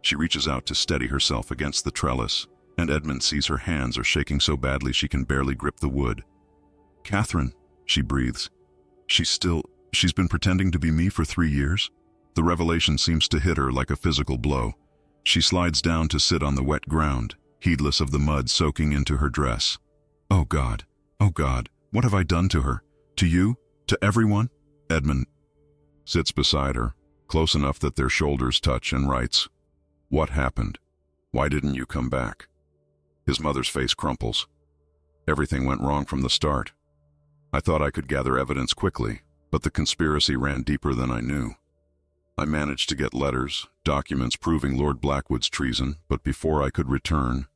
She reaches out to steady herself against the trellis, and Edmund sees her hands are shaking so badly she can barely grip the wood. "Catherine," she breathes. She's been pretending to be me for 3 years?" The revelation seems to hit her like a physical blow. She slides down to sit on the wet ground, heedless of the mud soaking into her dress. Oh God, what have I done to her? To you? To everyone?" Edmund sits beside her, close enough that their shoulders touch, and writes, "What happened? Why didn't you come back?" His mother's face crumples. "Everything went wrong from the start. I thought I could gather evidence quickly, but the conspiracy ran deeper than I knew. I managed to get letters, documents proving Lord Blackwood's treason, but before I could return..."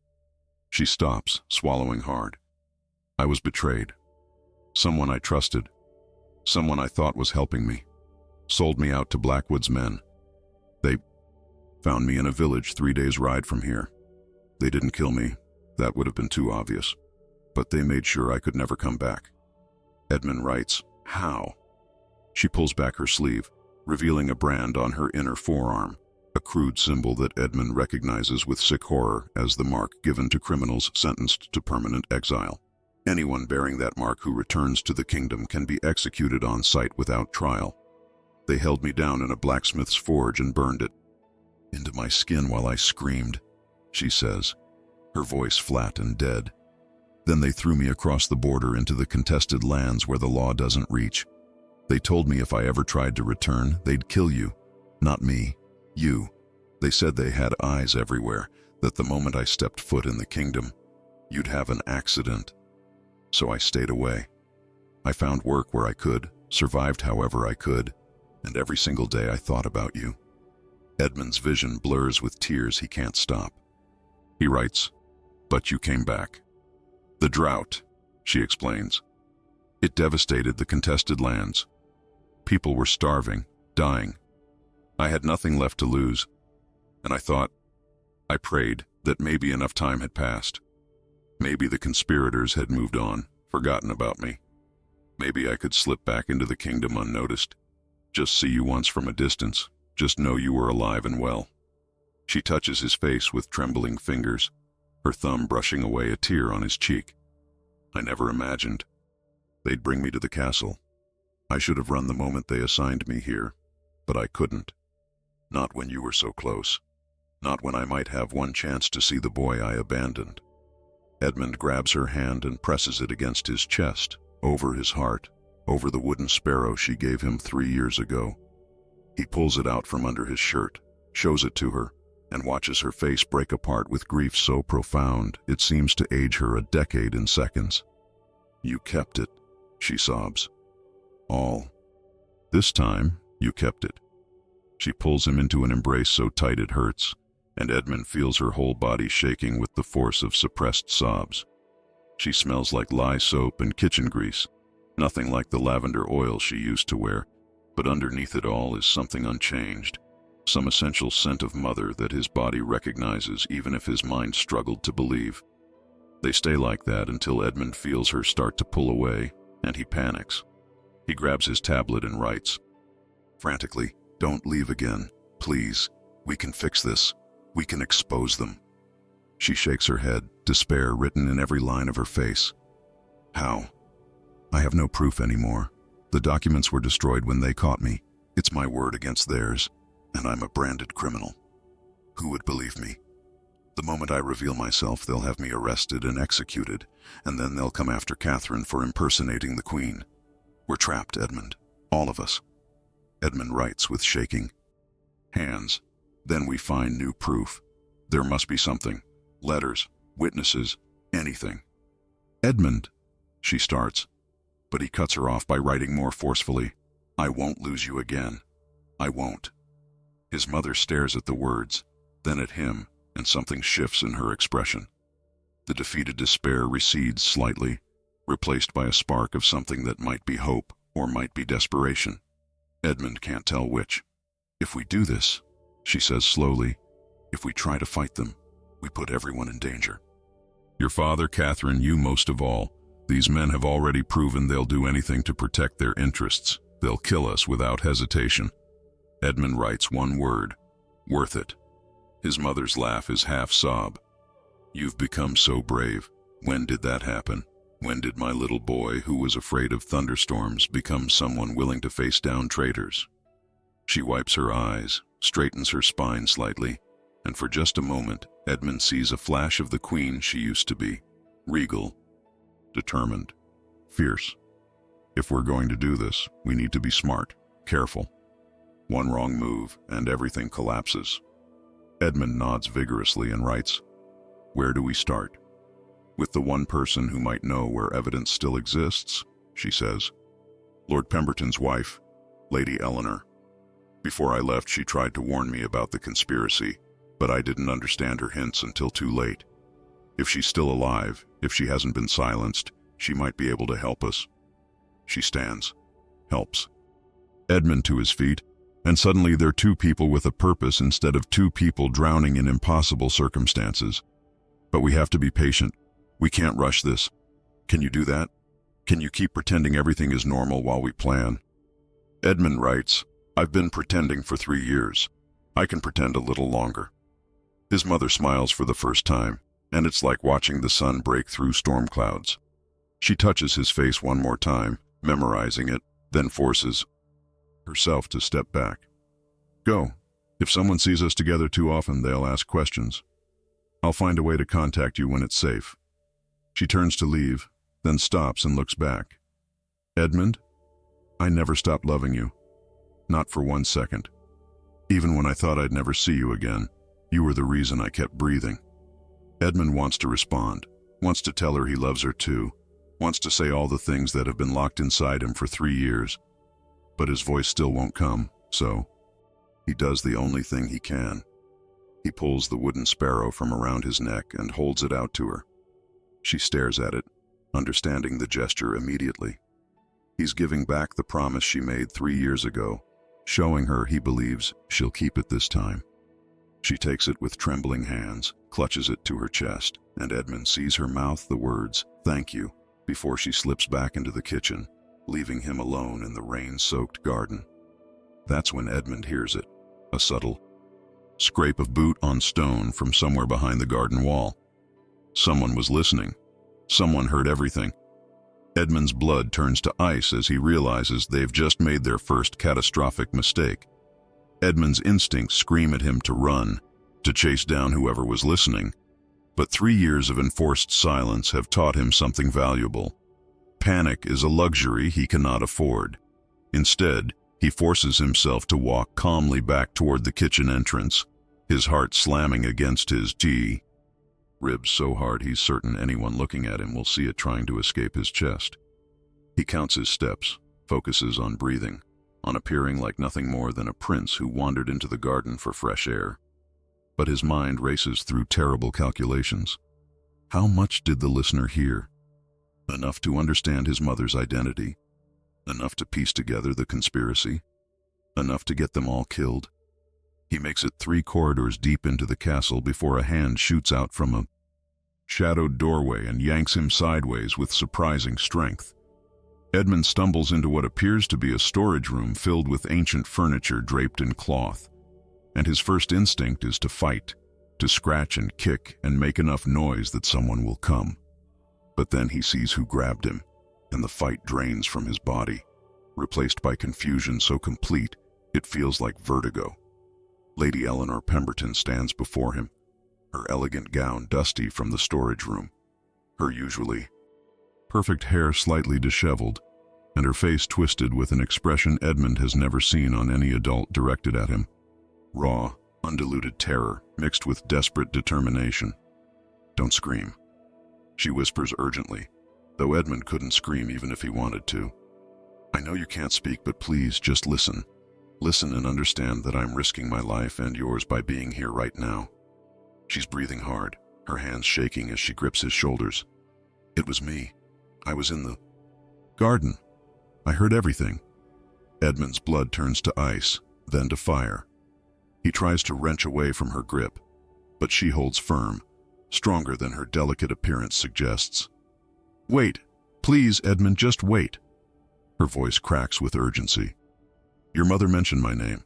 She stops, swallowing hard. "I was betrayed. Someone I trusted, someone I thought was helping me, sold me out to Blackwood's men. They found me in a village 3 days' ride from here. They didn't kill me, that would have been too obvious, but they made sure I could never come back." Edmund writes, "How?" She pulls back her sleeve, revealing a brand on her inner forearm, a crude symbol that Edmund recognizes with sick horror as the mark given to criminals sentenced to permanent exile. Anyone bearing that mark who returns to the kingdom can be executed on sight without trial. "They held me down in a blacksmith's forge and burned it into my skin while I screamed," she says, her voice flat and dead. "Then they threw me across the border into the contested lands where the law doesn't reach. They told me if I ever tried to return, they'd kill you. Not me, you. They said they had eyes everywhere, that the moment I stepped foot in the kingdom, you'd have an accident. So I stayed away. I found work where I could, survived however I could, and every single day I thought about you." Edmund's vision blurs with tears he can't stop. He writes, "But you came back. The drought," she explains. "It devastated the contested lands. People were starving, dying. I had nothing left to lose, and I prayed that maybe enough time had passed. Maybe the conspirators had moved on, forgotten about me. Maybe I could slip back into the kingdom unnoticed, just see you once from a distance, just know you were alive and well." She touches his face with trembling fingers, her thumb brushing away a tear on his cheek. "I never imagined they'd bring me to the castle. I should have run the moment they assigned me here, but I couldn't. Not when you were so close. Not when I might have one chance to see the boy I abandoned." Edmund grabs her hand and presses it against his chest, over his heart, over the wooden sparrow she gave him 3 years ago. He pulls it out from under his shirt, shows it to her, and watches her face break apart with grief so profound it seems to age her a decade in seconds. "You kept it," she sobs. "All. This time, you kept it." She pulls him into an embrace so tight it hurts, and Edmund feels her whole body shaking with the force of suppressed sobs. She smells like lye soap and kitchen grease, nothing like the lavender oil she used to wear, but underneath it all is something unchanged, some essential scent of mother that his body recognizes even if his mind struggled to believe. They stay like that until Edmund feels her start to pull away, and he panics. He grabs his tablet and writes, frantically, "Don't leave again, please. We can fix this. We can expose them." She shakes her head, despair written in every line of her face. "How? I have no proof anymore. The documents were destroyed when they caught me. It's my word against theirs, and I'm a branded criminal. Who would believe me? The moment I reveal myself, they'll have me arrested and executed, and then they'll come after Catherine for impersonating the Queen. We're trapped, Edmund. All of us. Edmund writes with shaking hands. Then we find new proof. There must be something. Letters, witnesses, anything. Edmund, she starts, but he cuts her off by writing more forcefully. I won't lose you again. I won't. His mother stares at the words, then at him, and something shifts in her expression. The defeated despair recedes slightly, replaced by a spark of something that might be hope or might be desperation. Edmund can't tell which. If we do this, she says slowly, if we try to fight them, we put everyone in danger. Your father, Catherine, you most of all. These men have already proven they'll do anything to protect their interests. They'll kill us without hesitation. Edmund writes one word, worth it. His mother's laugh is half sob. You've become so brave. When did that happen? When did my little boy, who was afraid of thunderstorms, become someone willing to face down traitors? She wipes her eyes, straightens her spine slightly, and for just a moment, Edmund sees a flash of the queen she used to be. Regal, determined, fierce. If we're going to do this, we need to be smart, careful. One wrong move, and everything collapses. Edmund nods vigorously and writes, where do we start? With the one person who might know where evidence still exists, she says. Lord Pemberton's wife, Lady Eleanor. Before I left, she tried to warn me about the conspiracy, but I didn't understand her hints until too late. If she's still alive, if she hasn't been silenced, she might be able to help us. She stands, helps. Edmund to his feet, and suddenly they're two people with a purpose instead of two people drowning in impossible circumstances. But we have to be patient. We can't rush this. Can you do that? Can you keep pretending everything is normal while we plan? Edmund writes, I've been pretending for 3 years. I can pretend a little longer. His mother smiles for the first time, and it's like watching the sun break through storm clouds. She touches his face one more time, memorizing it, then forces herself to step back. Go. If someone sees us together too often, they'll ask questions. I'll find a way to contact you when it's safe. She turns to leave, then stops and looks back. Edmund, I never stopped loving you. Not for 1 second. Even when I thought I'd never see you again, you were the reason I kept breathing. Edmund wants to respond, wants to tell her he loves her too, wants to say all the things that have been locked inside him for 3 years. But his voice still won't come, so he does the only thing he can. He pulls the wooden sparrow from around his neck and holds it out to her. She stares at it, understanding the gesture immediately. He's giving back the promise she made 3 years ago, showing her he believes she'll keep it this time. She takes it with trembling hands, clutches it to her chest, and Edmund sees her mouth the words, "Thank you," before she slips back into the kitchen, leaving him alone in the rain-soaked garden. That's when Edmund hears it, a subtle scrape of boot on stone from somewhere behind the garden wall. Someone was listening. Someone heard everything. Edmund's blood turns to ice as he realizes they've just made their first catastrophic mistake. Edmund's instincts scream at him to run, to chase down whoever was listening. But 3 years of enforced silence have taught him something valuable. Panic is a luxury he cannot afford. Instead, he forces himself to walk calmly back toward the kitchen entrance, his heart slamming against his ribs so hard he's certain anyone looking at him will see it trying to escape his chest. He counts his steps, focuses on breathing, on appearing like nothing more than a prince who wandered into the garden for fresh air. But his mind races through terrible calculations. How much did the listener hear? Enough to understand his mother's identity? Enough to piece together the conspiracy? Enough to get them all killed? He makes it 3 corridors deep into the castle before a hand shoots out from a shadowed doorway and yanks him sideways with surprising strength. Edmund stumbles into what appears to be a storage room filled with ancient furniture draped in cloth, and his first instinct is to fight, to scratch and kick and make enough noise that someone will come. But then he sees who grabbed him, and the fight drains from his body, replaced by confusion so complete it feels like vertigo. Lady Eleanor Pemberton stands before him, her elegant gown dusty from the storage room, her usually perfect hair slightly disheveled, and her face twisted with an expression Edmund has never seen on any adult directed at him. Raw, undiluted terror mixed with desperate determination. "Don't scream," she whispers urgently, though Edmund couldn't scream even if he wanted to. "I know you can't speak, but please just listen. Listen and understand that I'm risking my life and yours by being here right now." She's breathing hard, her hands shaking as she grips his shoulders. "It was me. I was in the garden. I heard everything." Edmund's blood turns to ice, then to fire. He tries to wrench away from her grip, but she holds firm, stronger than her delicate appearance suggests. "Wait, please, Edmund, just wait." Her voice cracks with urgency. "Your mother mentioned my name.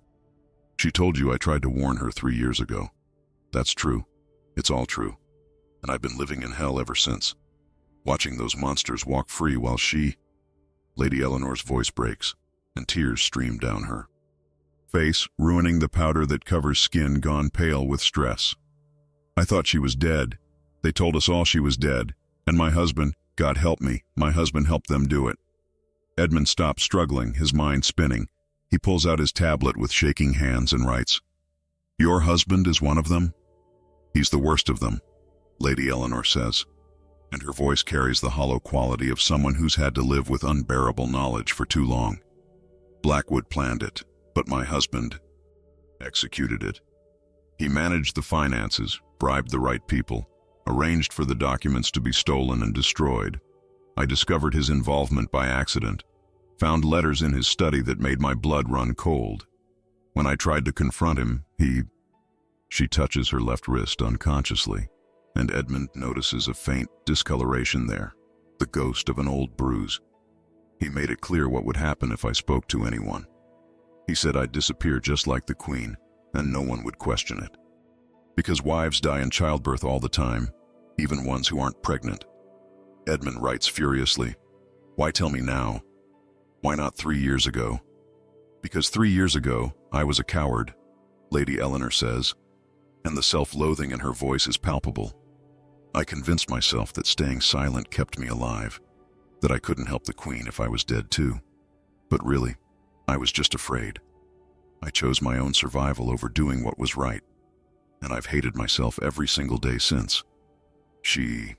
She told you I tried to warn her 3 years ago. That's true. It's all true. And I've been living in hell ever since, watching those monsters walk free while she—" Lady Eleanor's voice breaks, and tears stream down her face, ruining the powder that covers skin gone pale with stress. "I thought she was dead. They told us all she was dead. And my husband, God help me, my husband helped them do it." Edmund stops struggling, his mind spinning. He pulls out his tablet with shaking hands and writes, "Your husband is one of them?" "He's the worst of them," Lady Eleanor says, and her voice carries the hollow quality of someone who's had to live with unbearable knowledge for too long. "Blackwood planned it, but my husband executed it. He managed the finances, bribed the right people, arranged for the documents to be stolen and destroyed. I discovered his involvement by accident, found letters in his study that made my blood run cold. When I tried to confront him, he—" She touches her left wrist unconsciously, and Edmund notices a faint discoloration there, the ghost of an old bruise. "He made it clear what would happen if I spoke to anyone. He said I'd disappear just like the Queen, and no one would question it. Because wives die in childbirth all the time, even ones who aren't pregnant." Edmund writes furiously, "Why tell me now? Why not 3 years ago?" "Because 3 years ago, I was a coward," Lady Eleanor says, and the self-loathing in her voice is palpable. "I convinced myself that staying silent kept me alive, that I couldn't help the Queen if I was dead too. But really, I was just afraid. I chose my own survival over doing what was right, and I've hated myself every single day since." She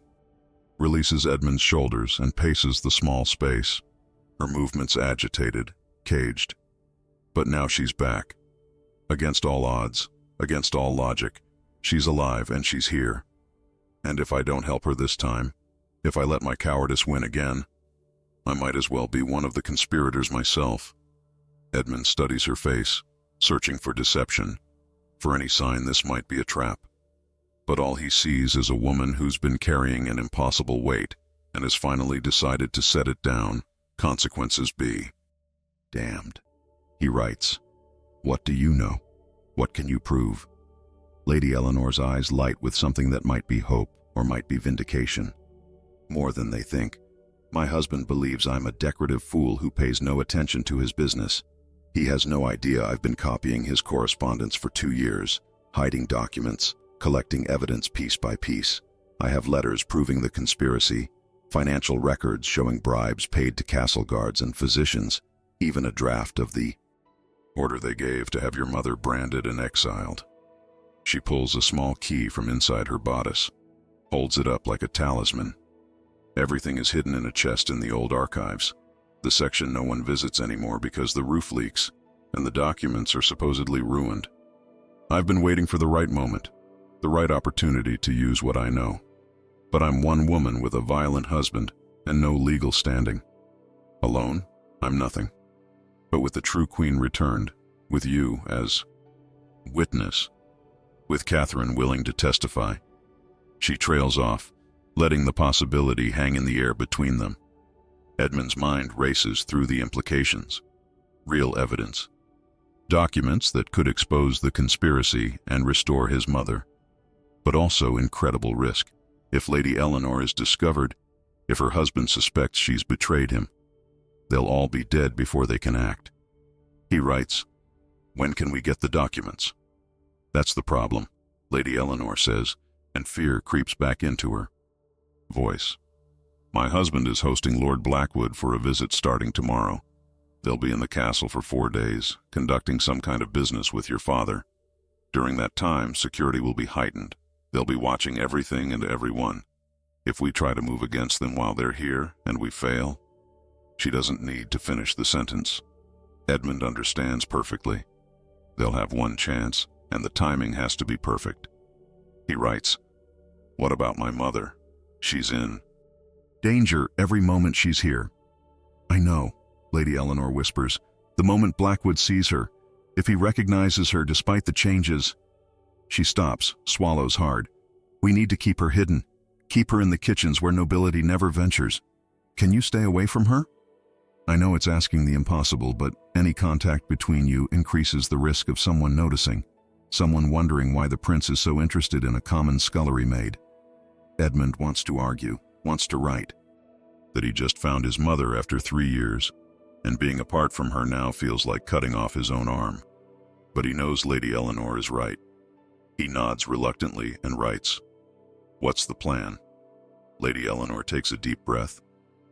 releases Edmund's shoulders and paces the small space, her movements agitated, caged. But now she's back. Against all odds, against all logic, she's alive and she's here. And if I don't help her this time, if I let my cowardice win again, I might as well be one of the conspirators myself. Edmund studies her face, searching for deception, for any sign this might be a trap. But all he sees is a woman who's been carrying an impossible weight and has finally decided to set it down, consequences be damned. He writes, "What do you know? What can you prove?" Lady Eleanor's eyes light with something that might be hope or might be vindication. "More than they think. My husband believes I'm a decorative fool who pays no attention to his business. He has no idea I've been copying his correspondence for 2 years, hiding documents, collecting evidence piece by piece. I have letters proving the conspiracy, financial records showing bribes paid to castle guards and physicians, even a draft of the order they gave to have your mother branded and exiled." She pulls a small key from inside her bodice, holds it up like a talisman. Everything is hidden in a chest in the old archives, the section no one visits anymore because the roof leaks, and the documents are supposedly ruined. I've been waiting for the right moment, the right opportunity to use what I know. But I'm one woman with a violent husband and no legal standing. Alone, I'm nothing. But with the true Queen returned, with you as witness, with Catherine willing to testify, she trails off, letting the possibility hang in the air between them. Edmund's mind races through the implications. Real evidence. Documents that could expose the conspiracy and restore his mother. But also incredible risk. If Lady Eleanor is discovered, if her husband suspects she's betrayed him, they'll all be dead before they can act. He writes, "When can we get the documents?" "That's the problem," Lady Eleanor says, and fear creeps back into her voice. My husband is hosting Lord Blackwood for a visit starting tomorrow. They'll be in the castle for 4 days, conducting some kind of business with your father. During that time, security will be heightened. They'll be watching everything and everyone. If we try to move against them while they're here, and we fail..." She doesn't need to finish the sentence. Edmund understands perfectly. They'll have one chance, and the timing has to be perfect. He writes, "What about my mother? She's in danger every moment she's here." "I know," Lady Eleanor whispers. "The moment Blackwood sees her, if he recognizes her despite the changes..." She stops, swallows hard. "We need to keep her hidden. Keep her in the kitchens where nobility never ventures. Can you stay away from her?" "I know it's asking the impossible, but any contact between you increases the risk of someone noticing, someone wondering why the prince is so interested in a common scullery maid." Edmund wants to argue, wants to write, that he just found his mother after 3 years, and being apart from her now feels like cutting off his own arm. But he knows Lady Eleanor is right. He nods reluctantly and writes, "What's the plan?" Lady Eleanor takes a deep breath,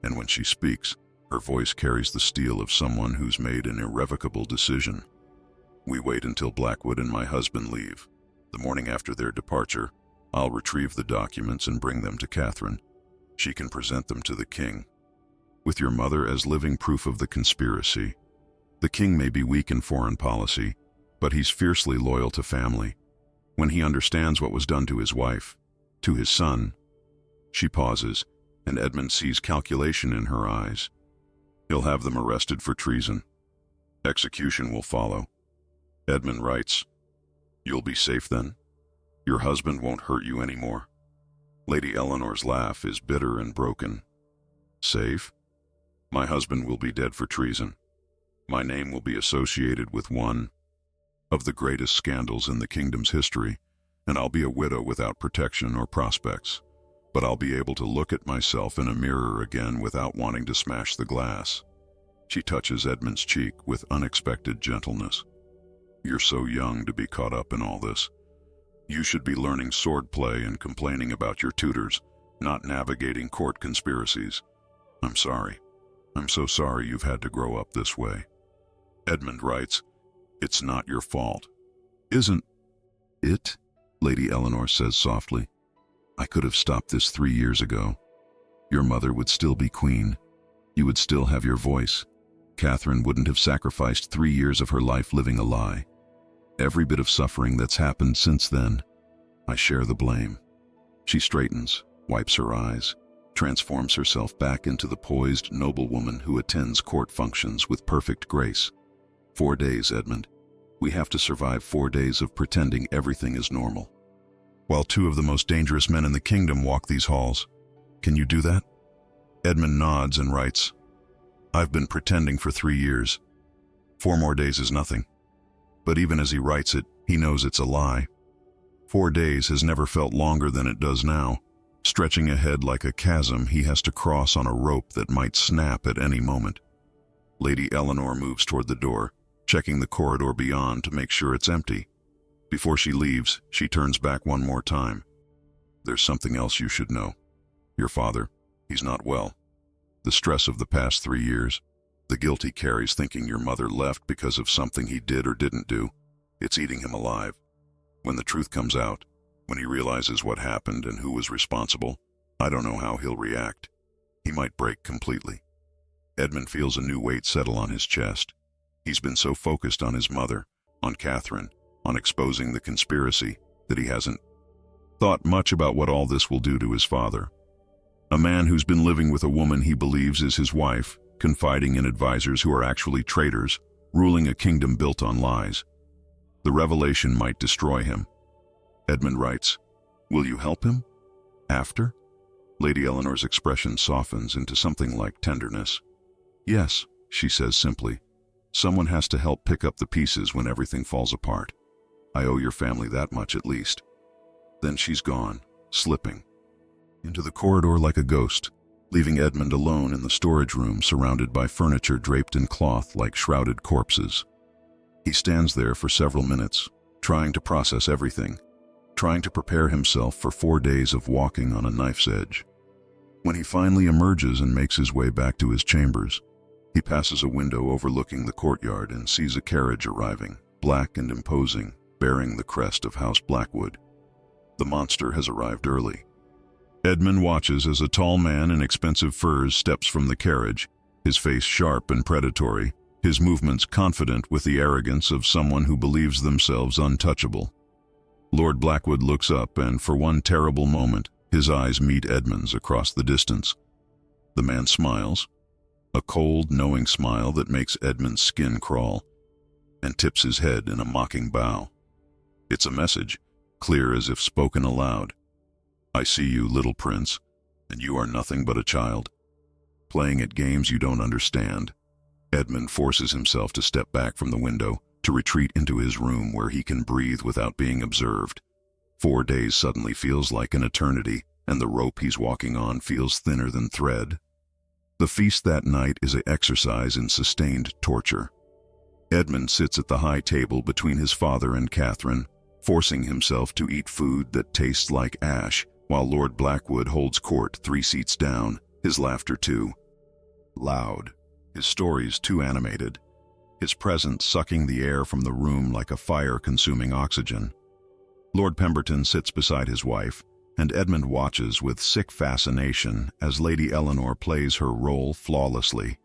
and when she speaks, her voice carries the steel of someone who's made an irrevocable decision. "We wait until Blackwood and my husband leave. The morning after their departure, I'll retrieve the documents and bring them to Catherine. She can present them to the king, with your mother as living proof of the conspiracy. The king may be weak in foreign policy, but he's fiercely loyal to family. When he understands what was done to his wife, to his son..." She pauses, and Edmund sees calculation in her eyes. "He'll have them arrested for treason. Execution will follow." Edmund writes, "You'll be safe then? Your husband won't hurt you anymore?" Lady Eleanor's laugh is bitter and broken. "Safe? My husband will be dead for treason. My name will be associated with one of the greatest scandals in the kingdom's history, and I'll be a widow without protection or prospects. But I'll be able to look at myself in a mirror again without wanting to smash the glass." She touches Edmund's cheek with unexpected gentleness. "You're so young to be caught up in all this. You should be learning swordplay and complaining about your tutors, not navigating court conspiracies. I'm sorry. I'm so sorry you've had to grow up this way." Edmund writes, "It's not your fault." "Isn't it?" Lady Eleanor says softly. "I could have stopped this 3 years ago. Your mother would still be queen. You would still have your voice. Catherine wouldn't have sacrificed 3 years of her life living a lie. Every bit of suffering that's happened since then, I share the blame." She straightens, wipes her eyes, transforms herself back into the poised noblewoman who attends court functions with perfect grace. 4 days, Edmund. We have to survive 4 days of pretending everything is normal, while 2 of the most dangerous men in the kingdom walk these halls. Can you do that?" Edmund nods and writes, "I've been pretending for 3 years. 4 more days is nothing." But even as he writes it, he knows it's a lie. 4 days has never felt longer than it does now, stretching ahead like a chasm he has to cross on a rope that might snap at any moment. Lady Eleanor moves toward the door, checking the corridor beyond to make sure it's empty. Before she leaves, she turns back one more time. "There's something else you should know. Your father, he's not well. The stress of the past 3 years, the guilt he carries thinking your mother left because of something he did or didn't do, it's eating him alive. When the truth comes out, when he realizes what happened and who was responsible, I don't know how he'll react. He might break completely." Edmund feels a new weight settle on his chest. He's been so focused on his mother, on Catherine, on exposing the conspiracy, that he hasn't thought much about what all this will do to his father. A man who's been living with a woman he believes is his wife, confiding in advisors who are actually traitors, ruling a kingdom built on lies. The revelation might destroy him. Edmund writes, "Will you help him? After?" Lady Eleanor's expression softens into something like tenderness. "Yes," she says simply. "Someone has to help pick up the pieces when everything falls apart. I owe your family that much at least." Then she's gone, slipping into the corridor like a ghost, leaving Edmund alone in the storage room surrounded by furniture draped in cloth like shrouded corpses. He stands there for several minutes, trying to process everything, trying to prepare himself for 4 days of walking on a knife's edge. When he finally emerges and makes his way back to his chambers, he passes a window overlooking the courtyard and sees a carriage arriving, black and imposing, bearing the crest of House Blackwood. The monster has arrived early. Edmund watches as a tall man in expensive furs steps from the carriage, his face sharp and predatory, his movements confident with the arrogance of someone who believes themselves untouchable. Lord Blackwood looks up, and for one terrible moment, his eyes meet Edmund's across the distance. The man smiles, a cold, knowing smile that makes Edmund's skin crawl, and tips his head in a mocking bow. It's a message, clear as if spoken aloud. I see you, little prince, and you are nothing but a child, playing at games you don't understand. Edmund forces himself to step back from the window, to retreat into his room where he can breathe without being observed. 4 days suddenly feels like an eternity, and the rope he's walking on feels thinner than thread. The feast that night is an exercise in sustained torture. Edmund sits at the high table between his father and Catherine, forcing himself to eat food that tastes like ash, while Lord Blackwood holds court 3 seats down, his laughter too loud, his stories too animated, his presence sucking the air from the room like a fire-consuming oxygen. Lord Pemberton sits beside his wife, and Edmund watches with sick fascination as Lady Eleanor plays her role flawlessly,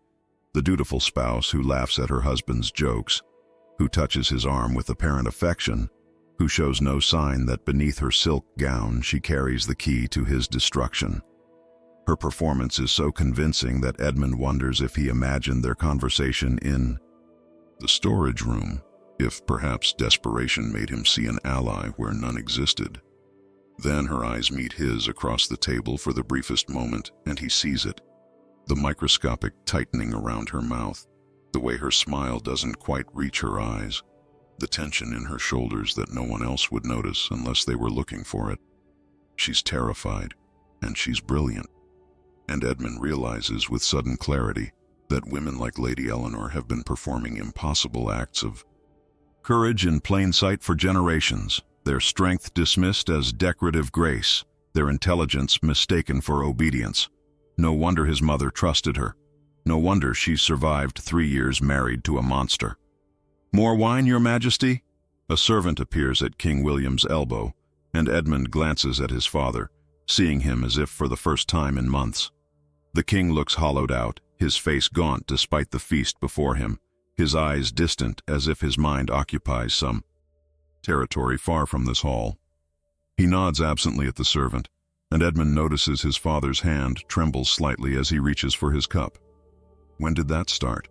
the dutiful spouse who laughs at her husband's jokes, who touches his arm with apparent affection, who shows no sign that beneath her silk gown she carries the key to his destruction. Her performance is so convincing that Edmund wonders if he imagined their conversation in the storage room, if perhaps desperation made him see an ally where none existed. Then her eyes meet his across the table for the briefest moment, and he sees it, the microscopic tightening around her mouth, the way her smile doesn't quite reach her eyes, the tension in her shoulders that no one else would notice unless they were looking for it. She's terrified, and she's brilliant. And Edmund realizes with sudden clarity that women like Lady Eleanor have been performing impossible acts of courage in plain sight for generations, their strength dismissed as decorative grace, their intelligence mistaken for obedience. No wonder his mother trusted her. No wonder she survived 3 years married to a monster. "More wine, Your Majesty?" A servant appears at King William's elbow, and Edmund glances at his father, seeing him as if for the first time in months. The king looks hollowed out, his face gaunt despite the feast before him, his eyes distant as if his mind occupies some territory far from this hall. He nods absently at the servant, and Edmund notices his father's hand trembles slightly as he reaches for his cup. When did that start?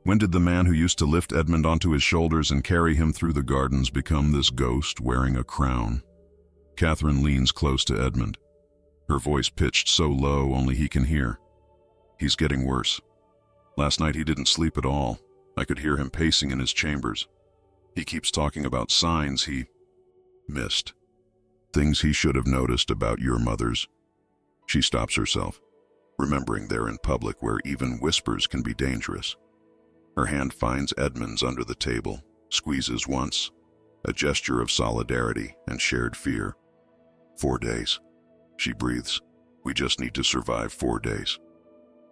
When did the man who used to lift Edmund onto his shoulders and carry him through the gardens become this ghost wearing a crown? Catherine leans close to Edmund, her voice pitched so low only he can hear. He's getting worse. Last night he didn't sleep at all. I could hear him pacing in his chambers. He keeps talking about signs he missed. Things he should have noticed about your mother's. She stops herself, remembering they're in public where even whispers can be dangerous. Her hand finds Edmund's under the table, squeezes once, a gesture of solidarity and shared fear. 4 days. She breathes. We just need to survive 4 days.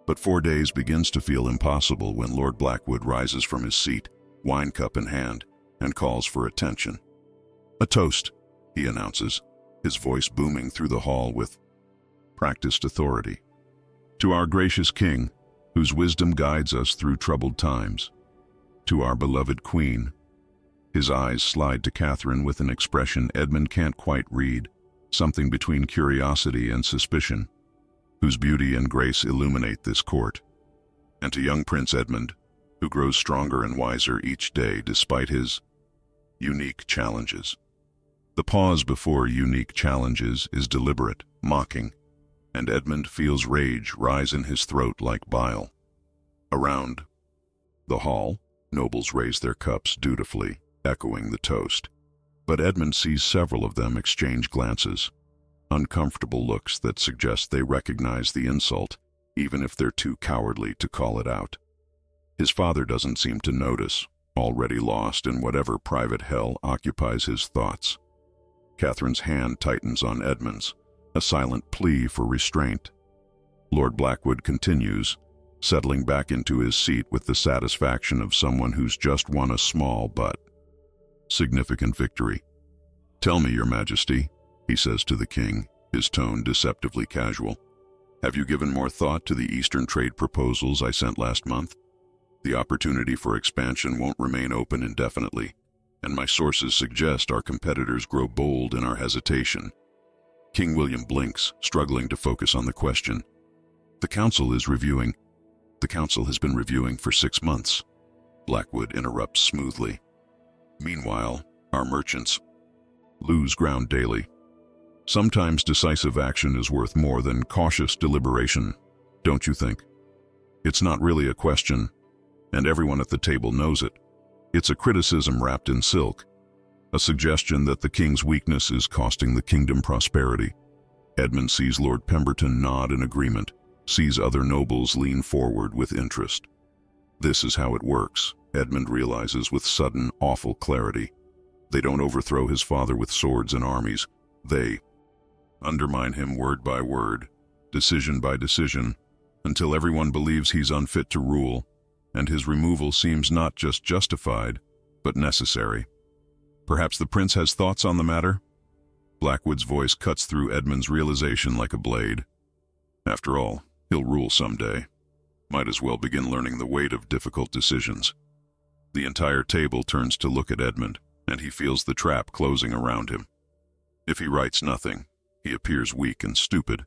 But 4 days begins to feel impossible when Lord Blackwood rises from his seat, wine cup in hand, and calls for attention. "A toast," he announces, his voice booming through the hall with practiced authority. "To our gracious king, whose wisdom guides us through troubled times. To our beloved queen." His eyes slide to Catherine with an expression Edmund can't quite read, something between curiosity and suspicion, whose beauty and grace illuminate this court. And to young Prince Edmund, who grows stronger and wiser each day despite his unique challenges. The pause before unique challenges is deliberate, mocking, and Edmund feels rage rise in his throat like bile. Around the hall, nobles raise their cups dutifully, echoing the toast. But Edmund sees several of them exchange glances, uncomfortable looks that suggest they recognize the insult, even if they're too cowardly to call it out. His father doesn't seem to notice, already lost in whatever private hell occupies his thoughts. Catherine's hand tightens on Edmund's, a silent plea for restraint. Lord Blackwood continues, settling back into his seat with the satisfaction of someone who's just won a small but significant victory. "Tell me, Your Majesty," he says to the king, his tone deceptively casual. "Have you given more thought to the Eastern trade proposals I sent last month? The opportunity for expansion won't remain open indefinitely, and my sources suggest our competitors grow bold in our hesitation." King William blinks, struggling to focus on the question. The council has been reviewing for 6 months. Blackwood interrupts smoothly. "Meanwhile, our merchants lose ground daily. Sometimes decisive action is worth more than cautious deliberation, don't you think? It's not really a question, and everyone at the table knows it. It's a criticism wrapped in silk, a suggestion that the king's weakness is costing the kingdom prosperity." Edmund sees Lord Pemberton nod in agreement, sees other nobles lean forward with interest. This is how it works, Edmund realizes with sudden, awful clarity. They don't overthrow his father with swords and armies. They undermine him word by word, decision by decision, until everyone believes he's unfit to rule, and his removal seems not just justified, but necessary. "Perhaps the prince has thoughts on the matter?" Blackwood's voice cuts through Edmund's realization like a blade. After all, he'll rule someday. Might as well begin learning the weight of difficult decisions. The entire table turns to look at Edmund, and he feels the trap closing around him. If he writes nothing, he appears weak and stupid,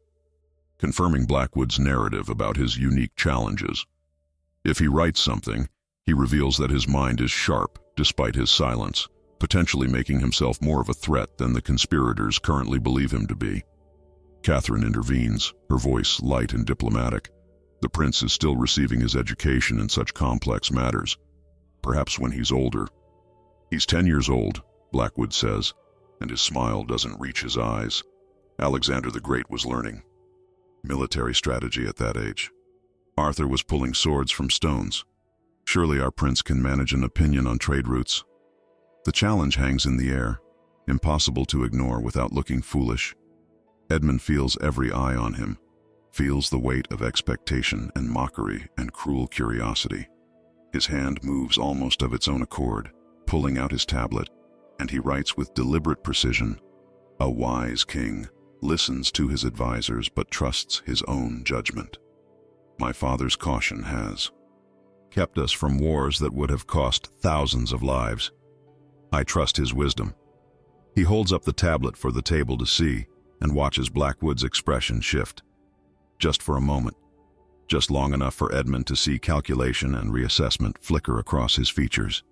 confirming Blackwood's narrative about his unique challenges. If he writes something, he reveals that his mind is sharp despite his silence, potentially making himself more of a threat than the conspirators currently believe him to be. Catherine intervenes, her voice light and diplomatic. The prince is still receiving his education in such complex matters. Perhaps when he's older. "He's 10 years old," Blackwood says, and his smile doesn't reach his eyes. Alexander the Great was learning military strategy at that age. Arthur was pulling swords from stones. Surely our prince can manage an opinion on trade routes. The challenge hangs in the air, impossible to ignore without looking foolish. Edmund feels every eye on him, feels the weight of expectation and mockery and cruel curiosity. His hand moves almost of its own accord, pulling out his tablet, and he writes with deliberate precision. A wise king listens to his advisors but trusts his own judgment. My father's caution has kept us from wars that would have cost thousands of lives. I trust his wisdom. He holds up the tablet for the table to see and watches Blackwood's expression shift. Just for a moment, just long enough for Edmund to see calculation and reassessment flicker across his features.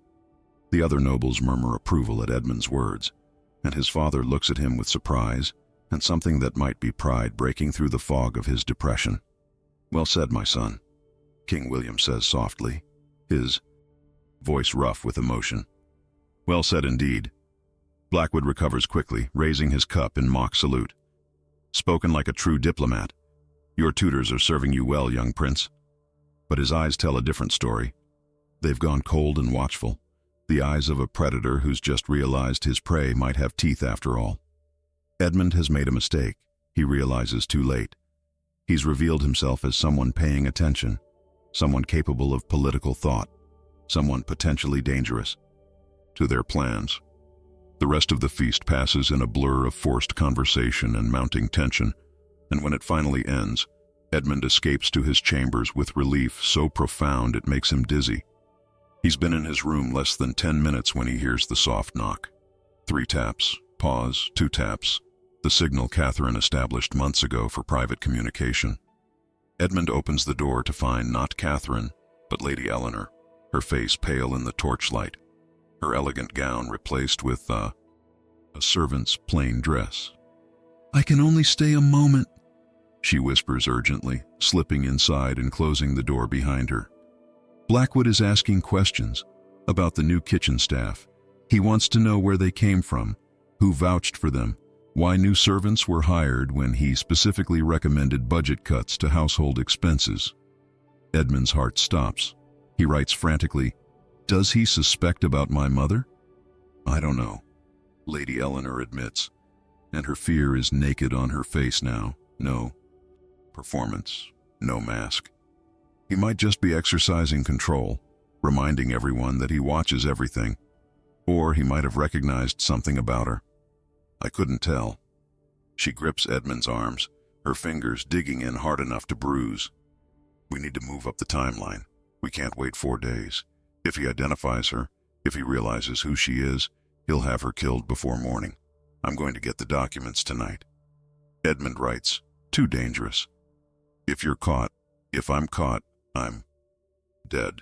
The other nobles murmur approval at Edmund's words, and his father looks at him with surprise and something that might be pride breaking through the fog of his depression. "Well said, my son," King William says softly, his voice rough with emotion. "Well said indeed." Blackwood recovers quickly, raising his cup in mock salute. "Spoken like a true diplomat. Your tutors are serving you well, young prince." But his eyes tell a different story. They've gone cold and watchful, the eyes of a predator who's just realized his prey might have teeth after all. Edmund has made a mistake, he realizes too late. He's revealed himself as someone paying attention, someone capable of political thought, someone potentially dangerous to their plans. The rest of the feast passes in a blur of forced conversation and mounting tension, and when it finally ends, Edmund escapes to his chambers with relief so profound it makes him dizzy. He's been in his room less than 10 minutes when he hears the soft knock. 3 taps, pause, 2 taps, the signal Catherine established months ago for private communication. Edmund opens the door to find not Catherine, but Lady Eleanor, her face pale in the torchlight, her elegant gown replaced with a servant's plain dress. "I can only stay a moment," she whispers urgently, slipping inside and closing the door behind her. Blackwood is asking questions about the new kitchen staff. He wants to know where they came from, who vouched for them, why new servants were hired when he specifically recommended budget cuts to household expenses. Edmund's heart stops. He writes frantically, "Does he suspect about my mother?" "I don't know," Lady Eleanor admits, and her fear is naked on her face now. "No performance, no mask. He might just be exercising control, reminding everyone that he watches everything, or he might have recognized something about her. I couldn't tell. She grips Edmund's arms, her fingers digging in hard enough to bruise. We need to move up the timeline. We can't wait 4 days. If he identifies her, if he realizes who she is, he'll have her killed before morning. I'm going to get the documents tonight. Edmund writes, too dangerous. If you're caught, if I'm caught, I'm dead.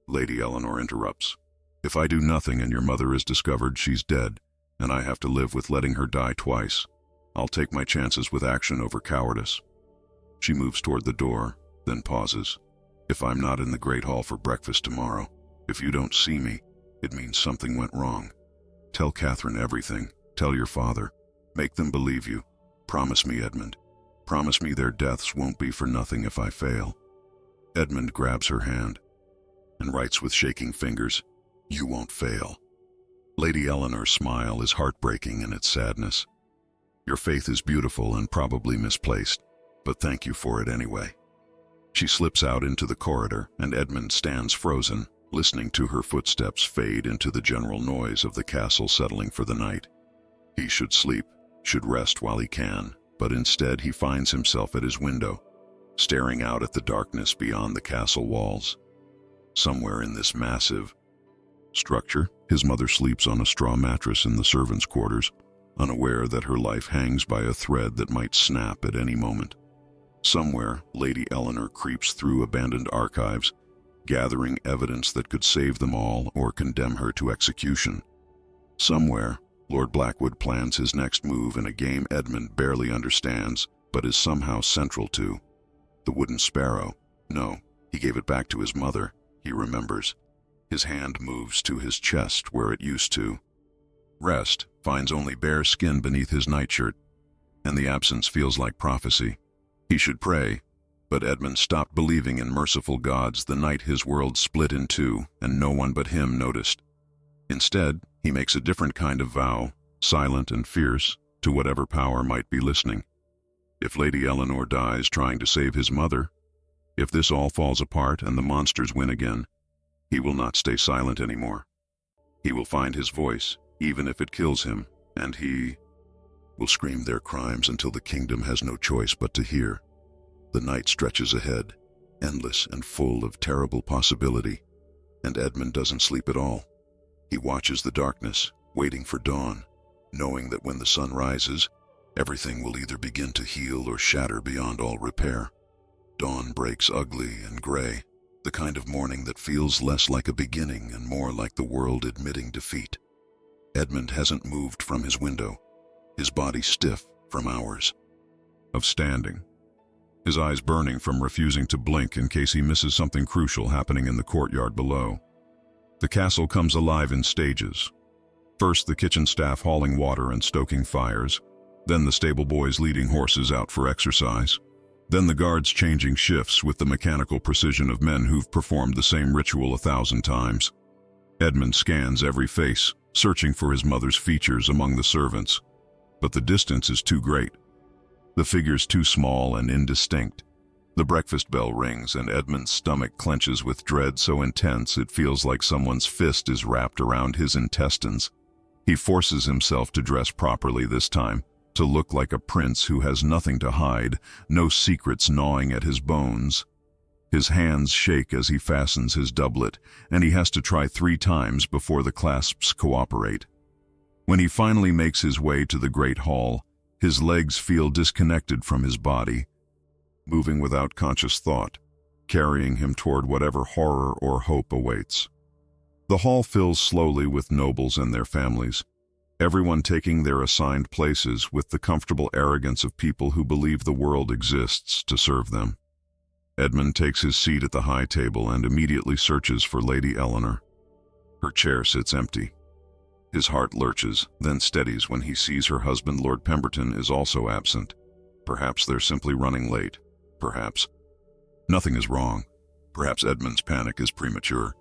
Lady Eleanor interrupts. If I do nothing and your mother is discovered, she's dead, and I have to live with letting her die twice. I'll take my chances with action over cowardice. She moves toward the door, then pauses. If I'm not in the Great Hall for breakfast tomorrow, if you don't see me, it means something went wrong. Tell Catherine everything. Tell your father. Make them believe you. Promise me, Edmund. Promise me their deaths won't be for nothing if I fail. Edmund grabs her hand and writes with shaking fingers, You won't fail. Lady Eleanor's smile is heartbreaking in its sadness. Your faith is beautiful and probably misplaced, but thank you for it anyway. She slips out into the corridor, and Edmund stands frozen, listening to her footsteps fade into the general noise of the castle settling for the night. He should sleep, should rest while he can, but instead he finds himself at his window, staring out at the darkness beyond the castle walls. Somewhere in this massive structure, his mother sleeps on a straw mattress in the servants' quarters, unaware that her life hangs by a thread that might snap at any moment. Somewhere, Lady Eleanor creeps through abandoned archives, gathering evidence that could save them all or condemn her to execution. Somewhere, Lord Blackwood plans his next move in a game Edmund barely understands, but is somehow central to. The wooden sparrow. No, he gave it back to his mother, he remembers. His hand moves to his chest where it used to. Rest finds only bare skin beneath his nightshirt, and the absence feels like prophecy. He should pray, but Edmund stopped believing in merciful gods the night his world split in two and no one but him noticed. Instead, he makes a different kind of vow, silent and fierce, to whatever power might be listening. If Lady Eleanor dies trying to save his mother, if this all falls apart and the monsters win again, he will not stay silent anymore. He will find his voice, even if it kills him, and he will scream their crimes until the kingdom has no choice but to hear. The night stretches ahead, endless and full of terrible possibility, and Edmund doesn't sleep at all. He watches the darkness, waiting for dawn, knowing that when the sun rises, everything will either begin to heal or shatter beyond all repair. Dawn breaks ugly and gray, the kind of morning that feels less like a beginning and more like the world admitting defeat. Edmund hasn't moved from his window, his body stiff from hours of standing, his eyes burning from refusing to blink in case he misses something crucial happening in the courtyard below. The castle comes alive in stages. First, the kitchen staff hauling water and stoking fires, then the stable boys leading horses out for exercise, then the guards changing shifts with the mechanical precision of men who've performed the same ritual 1,000 times. Edmund scans every face, searching for his mother's features among the servants, but the distance is too great. The figures too small and indistinct. The breakfast bell rings and Edmund's stomach clenches with dread so intense it feels like someone's fist is wrapped around his intestines. He forces himself to dress properly this time, to look like a prince who has nothing to hide, no secrets gnawing at his bones. His hands shake as he fastens his doublet, and he has to try 3 times before the clasps cooperate. When he finally makes his way to the great hall, his legs feel disconnected from his body, moving without conscious thought, carrying him toward whatever horror or hope awaits. The hall fills slowly with nobles and their families, everyone taking their assigned places with the comfortable arrogance of people who believe the world exists to serve them. Edmund takes his seat at the high table and immediately searches for Lady Eleanor. Her chair sits empty. His heart lurches, then steadies when he sees her husband, Lord Pemberton, is also absent. Perhaps they're simply running late. Perhaps nothing is wrong. Perhaps Edmund's panic is premature.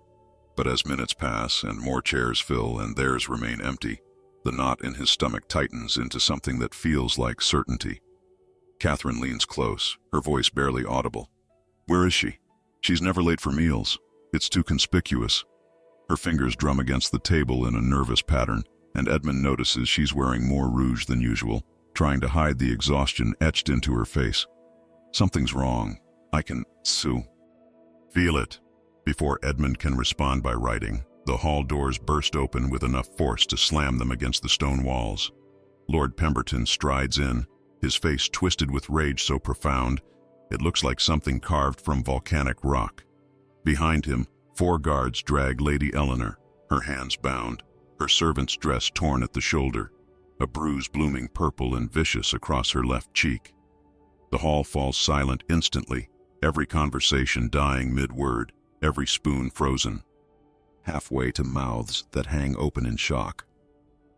But as minutes pass and more chairs fill and theirs remain empty, the knot in his stomach tightens into something that feels like certainty. Catherine leans close, her voice barely audible. Where is she? She's never late for meals. It's too conspicuous. Her fingers drum against the table in a nervous pattern, and Edmund notices she's wearing more rouge than usual, trying to hide the exhaustion etched into her face. Something's wrong. I can sue. Feel it. Before Edmund can respond by writing, the hall doors burst open with enough force to slam them against the stone walls. Lord Pemberton strides in, his face twisted with rage so profound, it looks like something carved from volcanic rock. Behind him, 4 guards drag Lady Eleanor, her hands bound, her servant's dress torn at the shoulder, a bruise blooming purple and vicious across her left cheek. The hall falls silent instantly, every conversation dying mid-word, every spoon frozen, halfway to mouths that hang open in shock.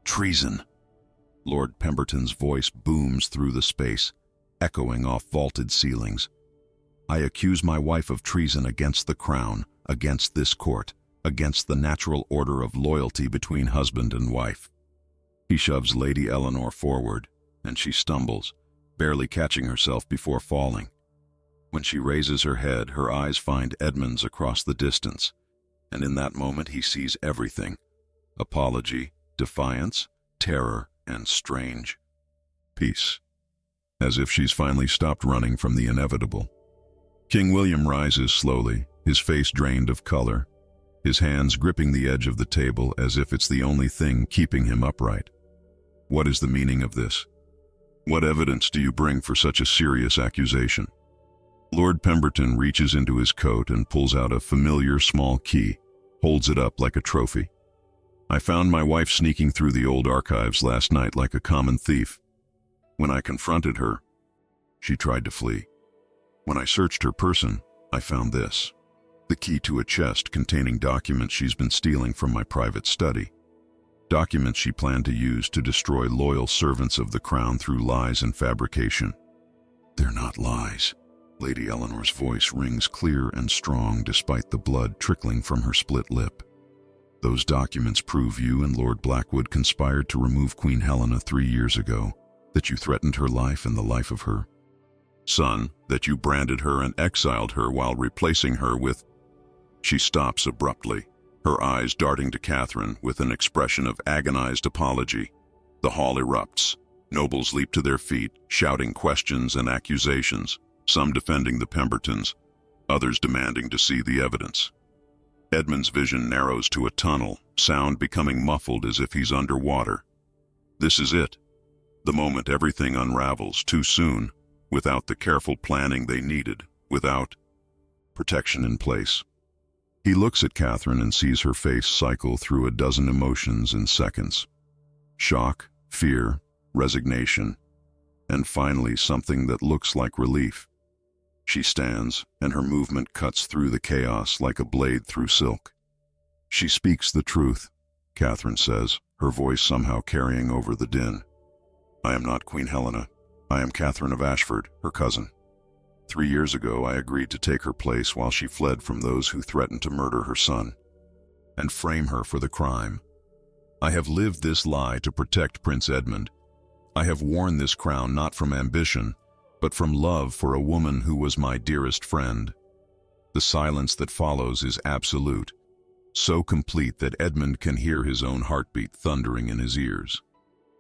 Treason! Lord Pemberton's voice booms through the space, echoing off vaulted ceilings. I accuse my wife of treason against the crown, against this court, against the natural order of loyalty between husband and wife. He shoves Lady Eleanor forward, and she stumbles, barely catching herself before falling. When she raises her head, her eyes find Edmund's across the distance, and in that moment he sees everything: apology, defiance, terror, and strange peace. As if she's finally stopped running from the inevitable. King William rises slowly, his face drained of color, his hands gripping the edge of the table as if it's the only thing keeping him upright. What is the meaning of this? What evidence do you bring for such a serious accusation? Lord Pemberton reaches into his coat and pulls out a familiar small key, holds it up like a trophy. I found my wife sneaking through the old archives last night like a common thief. When I confronted her, she tried to flee. When I searched her person, I found this: the key to a chest containing documents she's been stealing from my private study. Documents she planned to use to destroy loyal servants of the crown through lies and fabrication. They're not lies. Lady Eleanor's voice rings clear and strong despite the blood trickling from her split lip. Those documents prove you and Lord Blackwood conspired to remove Queen Helena 3 years ago, that you threatened her life and the life of her son, that you branded her and exiled her while replacing her with... She stops abruptly, her eyes darting to Catherine with an expression of agonized apology. The hall erupts. Nobles leap to their feet, shouting questions and accusations, some defending the Pembertons, others demanding to see the evidence. Edmund's vision narrows to a tunnel, sound becoming muffled as if he's underwater. This is it. The moment everything unravels too soon, without the careful planning they needed, without protection in place. He looks at Catherine and sees her face cycle through a dozen emotions in seconds. Shock, fear, resignation, and finally something that looks like relief. She stands, and her movement cuts through the chaos like a blade through silk. She speaks the truth, Catherine says, her voice somehow carrying over the din. I am not Queen Helena. I am Catherine of Ashford, her cousin. 3 years ago, I agreed to take her place while she fled from those who threatened to murder her son, and frame her for the crime. I have lived this lie to protect Prince Edmund. I have worn this crown not from ambition, but from love for a woman who was my dearest friend. The silence that follows is absolute, so complete that Edmund can hear his own heartbeat thundering in his ears.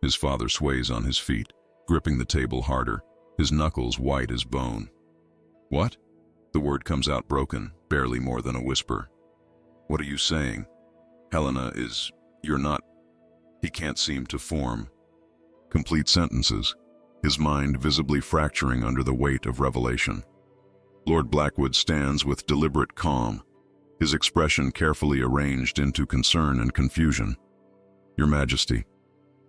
His father sways on his feet, gripping the table harder, his knuckles white as bone. What? The word comes out broken, barely more than a whisper. What are you saying? Helena is... You're not... He can't seem to form complete sentences, his mind visibly fracturing under the weight of revelation. Lord Blackwood stands with deliberate calm, his expression carefully arranged into concern and confusion. Your Majesty,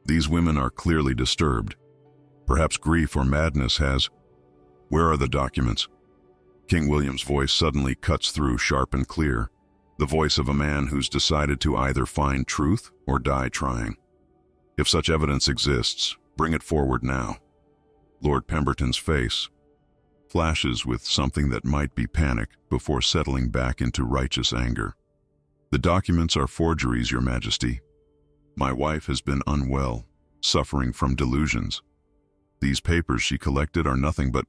these women are clearly disturbed. Perhaps grief or madness has... Where are the documents? King William's voice suddenly cuts through sharp and clear, the voice of a man who's decided to either find truth or die trying. If such evidence exists, bring it forward now. Lord Pemberton's face flashes with something that might be panic before settling back into righteous anger. The documents are forgeries, Your Majesty. My wife has been unwell, suffering from delusions. These papers she collected are nothing but...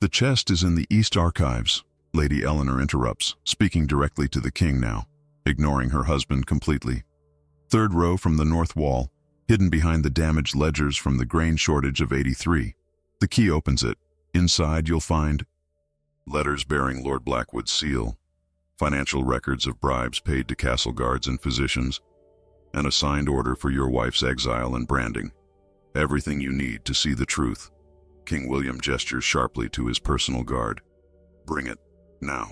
The chest is in the East Archives, Lady Eleanor interrupts, speaking directly to the king now, ignoring her husband completely. Third row from the north wall, hidden behind the damaged ledgers from the grain shortage of '83. The key opens it. Inside you'll find letters bearing Lord Blackwood's seal, financial records of bribes paid to castle guards and physicians, and a signed order for your wife's exile and branding. Everything you need to see the truth. King William gestures sharply to his personal guard. Bring it, now.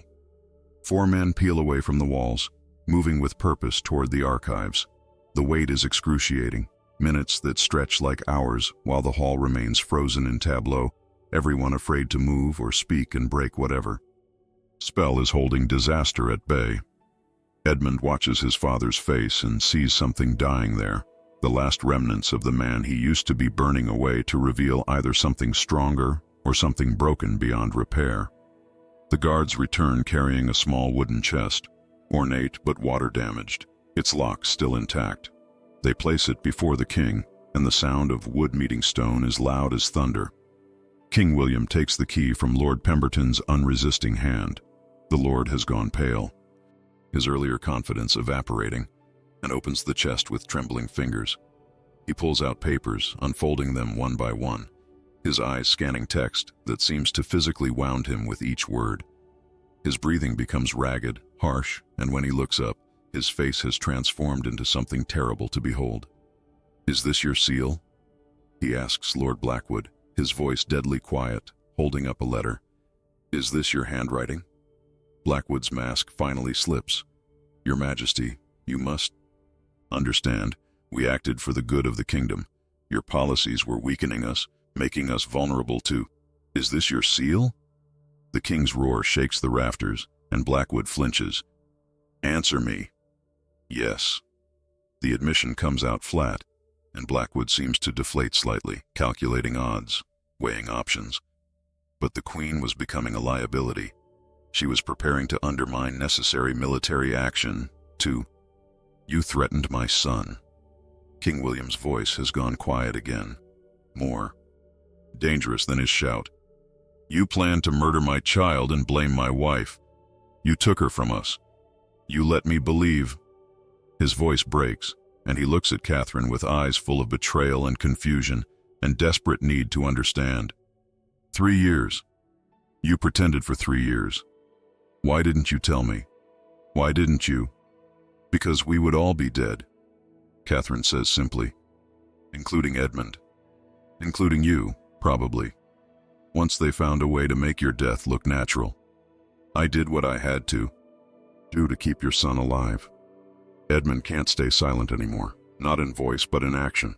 4 men peel away from the walls, moving with purpose toward the archives. The wait is excruciating, minutes that stretch like hours while the hall remains frozen in tableau, everyone afraid to move or speak and break whatever. Spell is holding disaster at bay. Edmund watches his father's face and sees something dying there, the last remnants of the man he used to be burning away to reveal either something stronger or something broken beyond repair. The guards return carrying a small wooden chest, ornate but water-damaged, its lock still intact. They place it before the king, and the sound of wood meeting stone is loud as thunder. King William takes the key from Lord Pemberton's unresisting hand. The lord has gone pale, his earlier confidence evaporating, and opens the chest with trembling fingers. He pulls out papers, unfolding them one by one, his eyes scanning text that seems to physically wound him with each word. His breathing becomes ragged, harsh, and when he looks up, his face has transformed into something terrible to behold. "Is this your seal?" he asks Lord Blackwood, his voice deadly quiet, holding up a letter. "Is this your handwriting?" Blackwood's mask finally slips. "Your Majesty, you must understand, we acted for the good of the kingdom. Your policies were weakening us, making us vulnerable to... Is this your seal?" The king's roar shakes the rafters, and Blackwood flinches. "Answer me." "Yes." The admission comes out flat, and Blackwood seems to deflate slightly, calculating odds, weighing options. But the Queen was becoming a liability. She was preparing to undermine necessary military action to... "You threatened my son." King William's voice has gone quiet again. More dangerous than his shout. "You planned to murder my child and blame my wife. You took her from us. You let me believe..." His voice breaks, and he looks at Catherine with eyes full of betrayal and confusion and desperate need to understand. 3 years. You pretended for 3 years. Why didn't you tell me? Why didn't you? Because we would all be dead, Catherine says simply. Including Edmund. Including you, probably. Once they found a way to make your death look natural. I did what I had to do to keep your son alive. Edmund can't stay silent anymore, not in voice but in action.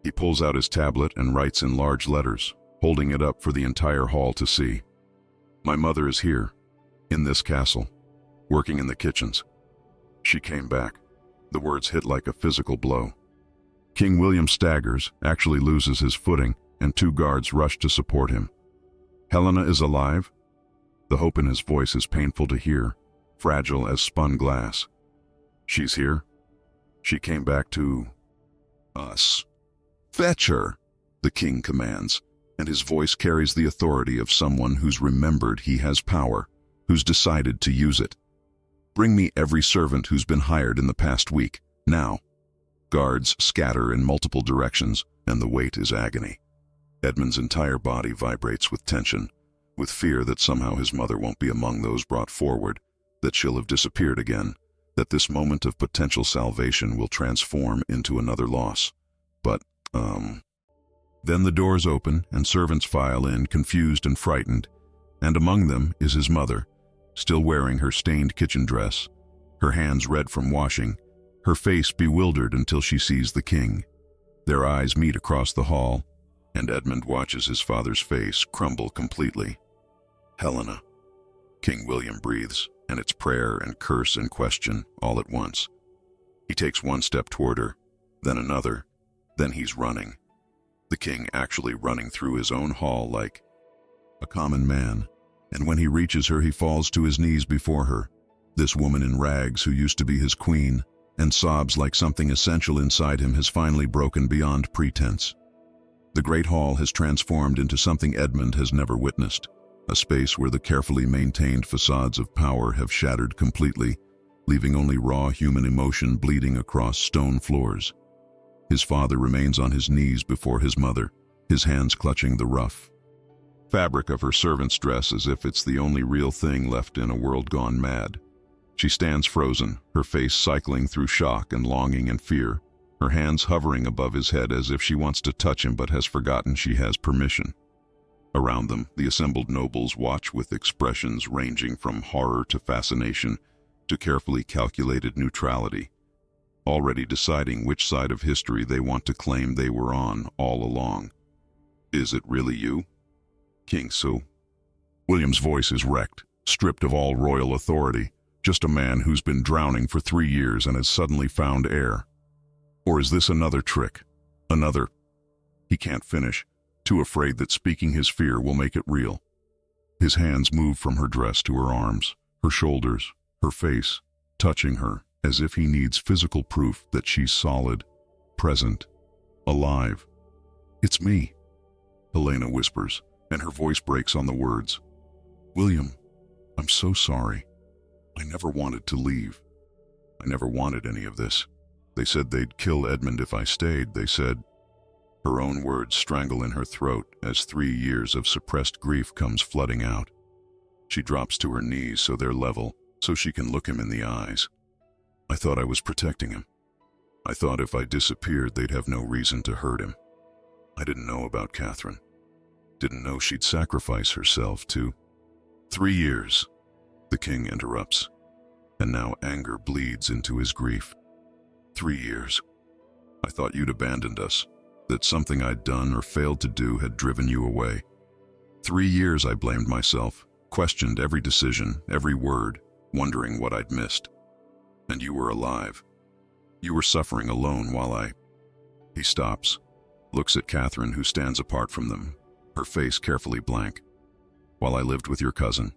He pulls out his tablet and writes in large letters, holding it up for the entire hall to see. My mother is here, in this castle, working in the kitchens. She came back. The words hit like a physical blow. King William staggers, actually loses his footing, and 2 guards rush to support him. Helena is alive? The hope in his voice is painful to hear, fragile as spun glass. She's here? She came back to... us. Fetch her, the king commands, and his voice carries the authority of someone who's remembered he has power, who's decided to use it. Bring me every servant who's been hired in the past week, now. Guards scatter in multiple directions, and the wait is agony. Edmund's entire body vibrates with tension, with fear that somehow his mother won't be among those brought forward, that she'll have disappeared again, that this moment of potential salvation will transform into another loss. But, Then the doors open and servants file in, confused and frightened, and among them is his mother, still wearing her stained kitchen dress, her hands red from washing, her face bewildered until she sees the king. Their eyes meet across the hall, and Edmund watches his father's face crumble completely. Helena. King William breathes, and it's prayer and curse and question all at once. He takes 1 step toward her, then another, then he's running. The king actually running through his own hall like a common man, and when he reaches her he falls to his knees before her, this woman in rags who used to be his queen, and sobs like something essential inside him has finally broken beyond pretense. The great hall has transformed into something Edmund has never witnessed, a space where the carefully maintained facades of power have shattered completely, leaving only raw human emotion bleeding across stone floors. His father remains on his knees before his mother, his hands clutching the rough fabric of her servant's dress as if it's the only real thing left in a world gone mad. She stands frozen, her face cycling through shock and longing and fear, her hands hovering above his head as if she wants to touch him but has forgotten she has permission. Around them, the assembled nobles watch with expressions ranging from horror to fascination to carefully calculated neutrality, already deciding which side of history they want to claim they were on all along. "Is it really you, King Su?" William's voice is wrecked, stripped of all royal authority, just a man who's been drowning for 3 years and has suddenly found air. Or is this another trick? Another? He can't finish, too afraid that speaking his fear will make it real. His hands move from her dress to her arms, her shoulders, her face, touching her as if he needs physical proof that she's solid, present, alive. "It's me," Helena whispers, and her voice breaks on the words. "William, I'm so sorry. I never wanted to leave. I never wanted any of this. They said they'd kill Edmund if I stayed, they said." Her own words strangle in her throat as 3 years of suppressed grief comes flooding out. She drops to her knees so they're level, so she can look him in the eyes. "I thought I was protecting him. I thought if I disappeared they'd have no reason to hurt him. I didn't know about Catherine. Didn't know she'd sacrifice herself to—" "3 years," the king interrupts, and now anger bleeds into his grief. 3 years. I thought you'd abandoned us, that something I'd done or failed to do had driven you away. 3 years I blamed myself, questioned every decision, every word, wondering what I'd missed. And you were alive. You were suffering alone while I—" He stops, looks at Catherine, who stands apart from them, her face carefully blank. "While I lived with your cousin,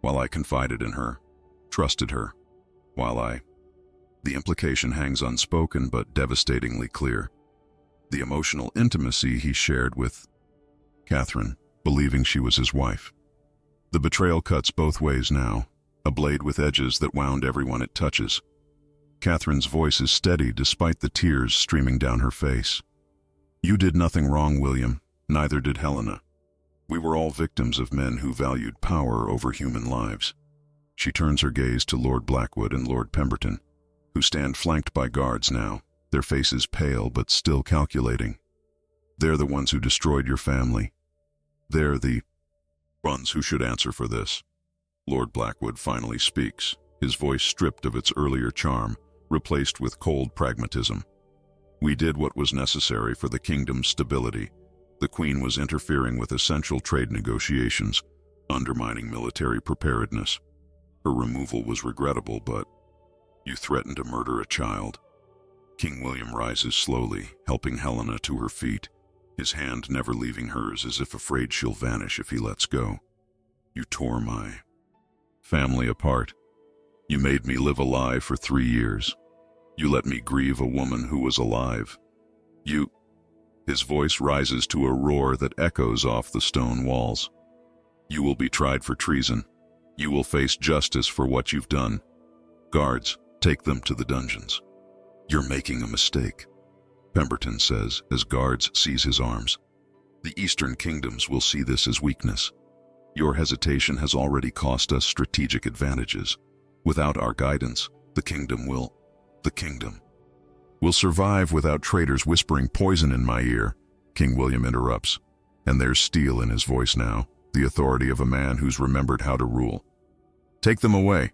while I confided in her, trusted her, while I—" The implication hangs unspoken but devastatingly clear. The emotional intimacy he shared with Catherine, believing she was his wife. The betrayal cuts both ways now, a blade with edges that wound everyone it touches. Catherine's voice is steady despite the tears streaming down her face. "You did nothing wrong, William. Neither did Helena. We were all victims of men who valued power over human lives." She turns her gaze to Lord Blackwood and Lord Pemberton, who stand flanked by guards now, their faces pale but still calculating. "They're the ones who destroyed your family. They're the ones who should answer for this." Lord Blackwood finally speaks, his voice stripped of its earlier charm, replaced with cold pragmatism. "We did what was necessary for the kingdom's stability. The Queen was interfering with essential trade negotiations, undermining military preparedness. Her removal was regrettable, but you threatened to murder a child." King William rises slowly, helping Helena to her feet, his hand never leaving hers as if afraid she'll vanish if he lets go. "You tore my family apart. You made me live a lie for 3 years. You let me grieve a woman who was alive. You—" His voice rises to a roar that echoes off the stone walls. "You will be tried for treason. You will face justice for what you've done. Guards, take them to the dungeons." "You're making a mistake," Pemberton says as guards seize his arms. "The Eastern kingdoms will see this as weakness. Your hesitation has already cost us strategic advantages. Without our guidance, the kingdom will survive without traitors whispering poison in my ear," King William interrupts, and there's steel in his voice now, the authority of a man who's remembered how to rule. "Take them away."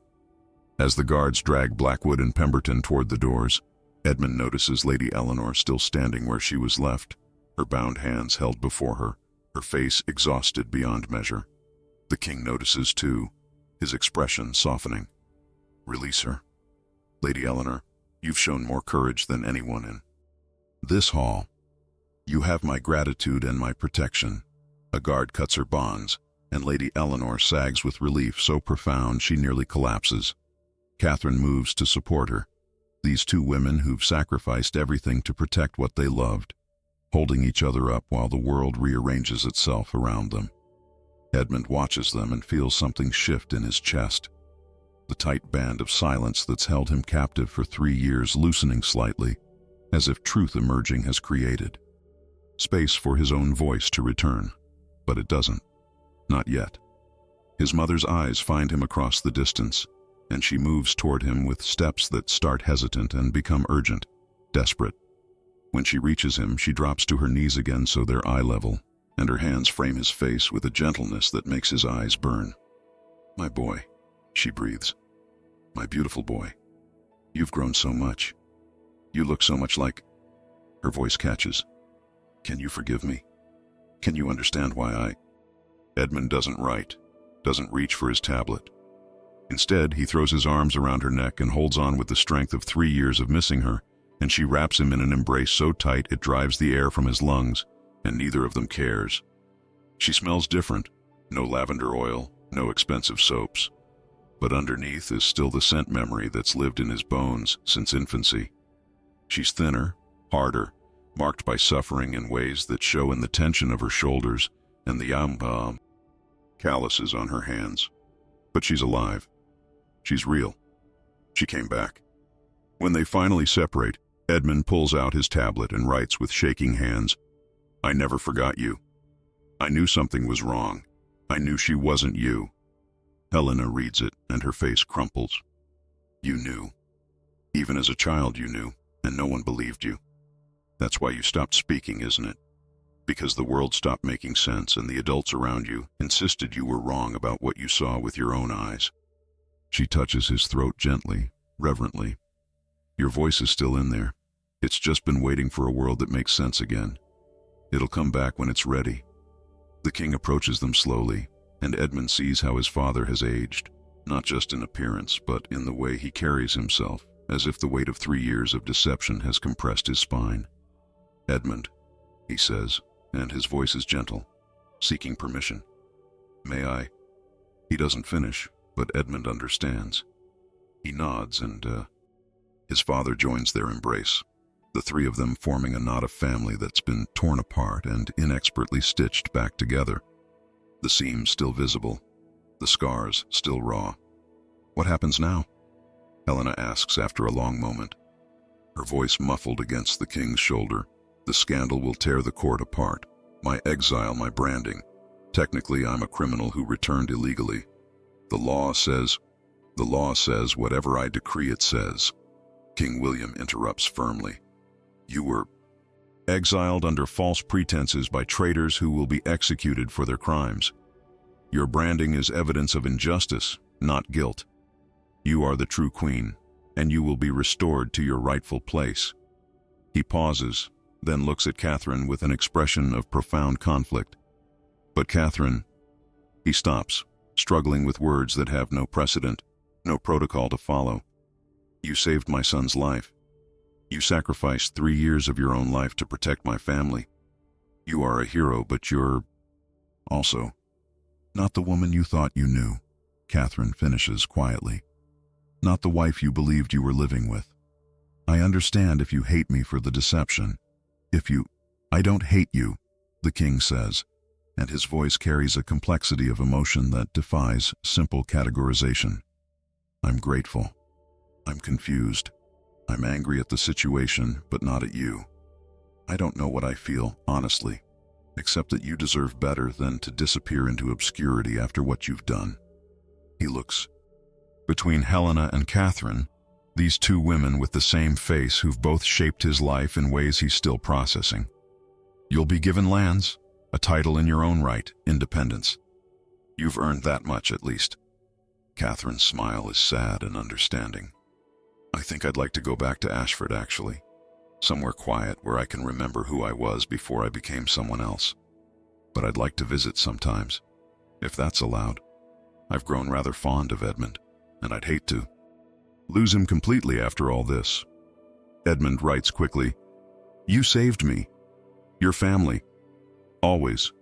As the guards drag Blackwood and Pemberton toward the doors, Edmund notices Lady Eleanor still standing where she was left, her bound hands held before her, her face exhausted beyond measure. The king notices too, his expression softening. "Release her. Lady Eleanor, you've shown more courage than anyone in this hall. You have my gratitude and my protection." A guard cuts her bonds, and Lady Eleanor sags with relief so profound she nearly collapses. Catherine moves to support her. These two women who've sacrificed everything to protect what they loved, holding each other up while the world rearranges itself around them. Edmund watches them and feels something shift in his chest. The tight band of silence that's held him captive for 3 years loosening slightly, as if truth emerging has created space for his own voice to return. But it doesn't. Not yet. His mother's eyes find him across the distance, and she moves toward him with steps that start hesitant and become urgent, desperate. When she reaches him, she drops to her knees again so they're eye level, and her hands frame his face with a gentleness that makes his eyes burn. "My boy," she breathes. "My beautiful boy. You've grown so much. You look so much like—" Her voice catches. "Can you forgive me? Can you understand why I—" Edmund doesn't write, doesn't reach for his tablet. Instead, he throws his arms around her neck and holds on with the strength of 3 years of missing her, and she wraps him in an embrace so tight it drives the air from his lungs, and neither of them cares. She smells different, no lavender oil, no expensive soaps. But underneath is still the scent memory that's lived in his bones since infancy. She's thinner, harder, marked by suffering in ways that show in the tension of her shoulders and the calluses on her hands. But she's alive. She's real. She came back. When they finally separate, Edmund pulls out his tablet and writes with shaking hands, "I never forgot you. I knew something was wrong. I knew she wasn't you." Helena reads it, and her face crumples. "You knew. Even as a child you knew, and no one believed you. That's why you stopped speaking, isn't it? Because the world stopped making sense, and the adults around you insisted you were wrong about what you saw with your own eyes." She touches his throat gently, reverently. "Your voice is still in there. It's just been waiting for a world that makes sense again. It'll come back when it's ready." The king approaches them slowly, and Edmund sees how his father has aged, not just in appearance, but in the way he carries himself, as if the weight of 3 years of deception has compressed his spine. "Edmund," he says, and his voice is gentle, seeking permission. "May I?" He doesn't finish, but Edmund understands. He nods, and his father joins their embrace, the 3 of them forming a knot of family that's been torn apart and inexpertly stitched back together. The seams still visible, the scars still raw. "What happens now?" Helena asks after a long moment, her voice muffled against the king's shoulder. "The scandal will tear the court apart. My exile, my branding. Technically, I'm a criminal who returned illegally. The law says whatever I decree it says." King William interrupts firmly. "You were exiled under false pretenses by traitors who will be executed for their crimes. Your branding is evidence of injustice, not guilt. You are the true queen, and you will be restored to your rightful place." He pauses, then looks at Catherine with an expression of profound conflict. "But Catherine—" He stops, struggling with words that have no precedent, no protocol to follow. "You saved my son's life. You sacrificed 3 years of your own life to protect my family. You are a hero, but you're also not the woman you thought you knew," Catherine finishes quietly. "Not the wife you believed you were living with. I understand if you hate me for the deception. I don't hate you," the king says, and his voice carries a complexity of emotion that defies simple categorization. "I'm grateful. I'm confused. I'm angry at the situation, but not at you. I don't know what I feel, honestly, except that you deserve better than to disappear into obscurity after what you've done." He looks. Between Helena and Catherine, these 2 women with the same face who've both shaped his life in ways he's still processing. "You'll be given lands, a title in your own right, independence. You've earned that much at least." Catherine's smile is sad and understanding. "I think I'd like to go back to Ashford, actually. Somewhere quiet where I can remember who I was before I became someone else. But I'd like to visit sometimes, if that's allowed. I've grown rather fond of Edmund, and I'd hate to lose him completely after all this." Edmund writes quickly, "You saved me. Your family. Always."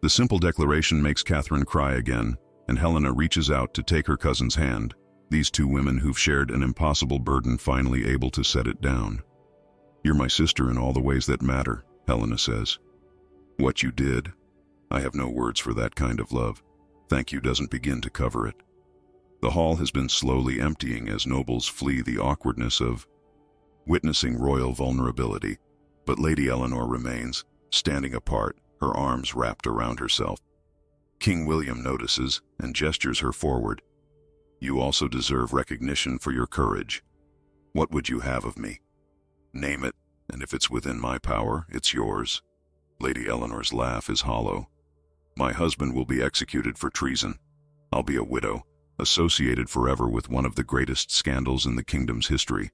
The simple declaration makes Catherine cry again, and Helena reaches out to take her cousin's hand, these 2 women who've shared an impossible burden finally able to set it down. "You're my sister in all the ways that matter," Helena says. "What you did, I have no words for that kind of love. Thank you doesn't begin to cover it. The hall has been slowly emptying as nobles flee the awkwardness of witnessing royal vulnerability, but Lady Eleanor remains, standing apart, her arms wrapped around herself. King William notices and gestures her forward. You also deserve recognition for your courage. What would you have of me? Name it, and if it's within my power, it's yours. Lady Eleanor's laugh is hollow. My husband will be executed for treason. I'll be a widow, associated forever with one of the greatest scandals in the kingdom's history.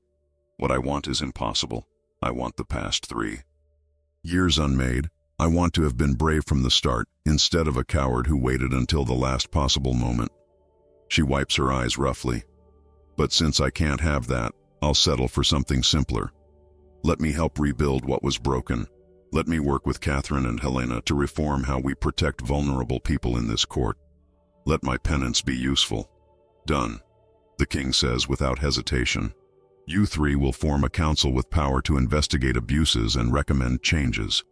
What I want is impossible. I want the past 3 years unmade. I want to have been brave from the start, instead of a coward who waited until the last possible moment. She wipes her eyes roughly. But since I can't have that, I'll settle for something simpler. Let me help rebuild what was broken. Let me work with Catherine and Helena to reform how we protect vulnerable people in this court. Let my penance be useful. Done, the king says without hesitation. You 3 will form a council with power to investigate abuses and recommend changes.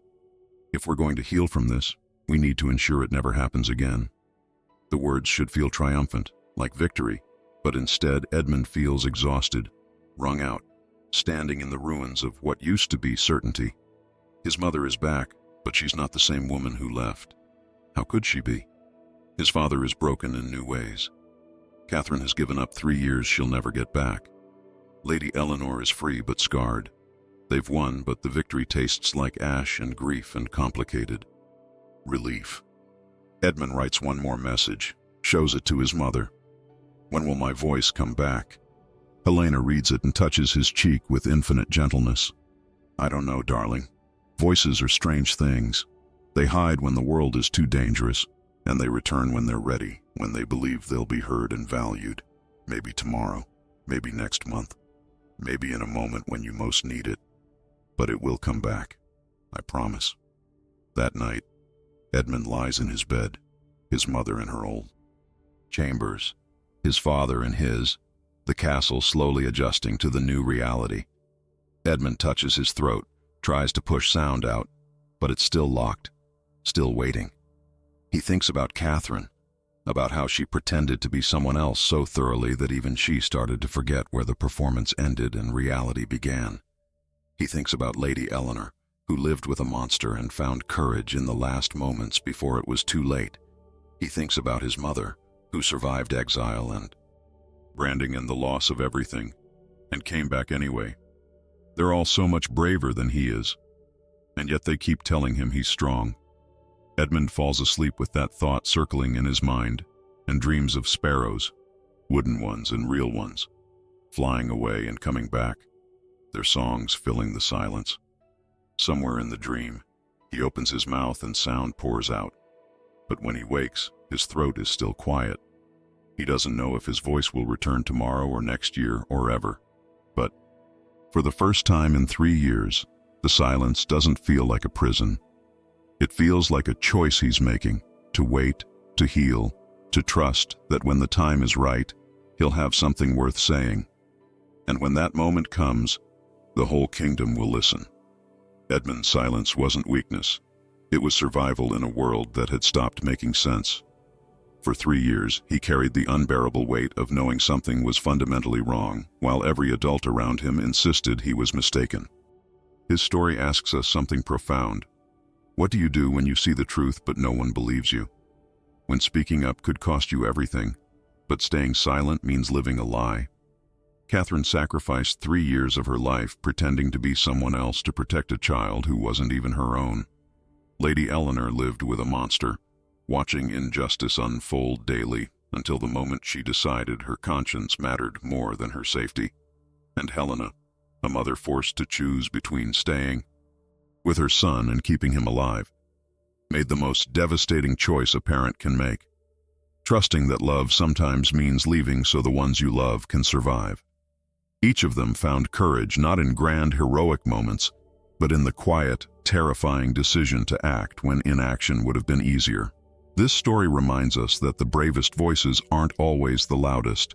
If we're going to heal from this, we need to ensure it never happens again. The words should feel triumphant, like victory, but instead Edmund feels exhausted, wrung out, standing in the ruins of what used to be certainty. His mother is back, but she's not the same woman who left. How could she be? His father is broken in new ways. Catherine has given up 3 years she'll never get back. Lady Eleanor is free but scarred. They've won, but the victory tastes like ash and grief and complicated. Relief. Edmund writes one more message, shows it to his mother. When will my voice come back? Helena reads it and touches his cheek with infinite gentleness. I don't know, darling. Voices are strange things. They hide when the world is too dangerous, and they return when they're ready, when they believe they'll be heard and valued. Maybe tomorrow, maybe next month, maybe in a moment when you most need it. But it will come back, I promise. That night, Edmund lies in his bed, his mother in her old chambers, his father in his, the castle slowly adjusting to the new reality. Edmund touches his throat, tries to push sound out, but it's still locked, still waiting. He thinks about Catherine, about how she pretended to be someone else so thoroughly that even she started to forget where the performance ended and reality began. He thinks about Lady Eleanor, who lived with a monster and found courage in the last moments before it was too late. He thinks about his mother, who survived exile and branding and the loss of everything, and came back anyway. They're all so much braver than he is, and yet they keep telling him he's strong. Edmund falls asleep with that thought circling in his mind, and dreams of sparrows, wooden ones and real ones, flying away and coming back, their songs filling the silence. Somewhere in the dream, he opens his mouth and sound pours out. But when he wakes, his throat is still quiet. He doesn't know if his voice will return tomorrow or next year or ever. But for the first time in 3 years, the silence doesn't feel like a prison. It feels like a choice he's making, to wait, to heal, to trust that when the time is right, he'll have something worth saying. And when that moment comes, the whole kingdom will listen. Edmund's silence wasn't weakness. It was survival in a world that had stopped making sense. For 3 years, he carried the unbearable weight of knowing something was fundamentally wrong, while every adult around him insisted he was mistaken. His story asks us something profound. What do you do when you see the truth but no one believes you? When speaking up could cost you everything, but staying silent means living a lie. Catherine sacrificed 3 years of her life pretending to be someone else to protect a child who wasn't even her own. Lady Eleanor lived with a monster, watching injustice unfold daily until the moment she decided her conscience mattered more than her safety. And Helena, a mother forced to choose between staying with her son and keeping him alive, made the most devastating choice a parent can make, trusting that love sometimes means leaving so the ones you love can survive. Each of them found courage not in grand heroic moments, but in the quiet, terrifying decision to act when inaction would have been easier. This story reminds us that the bravest voices aren't always the loudest.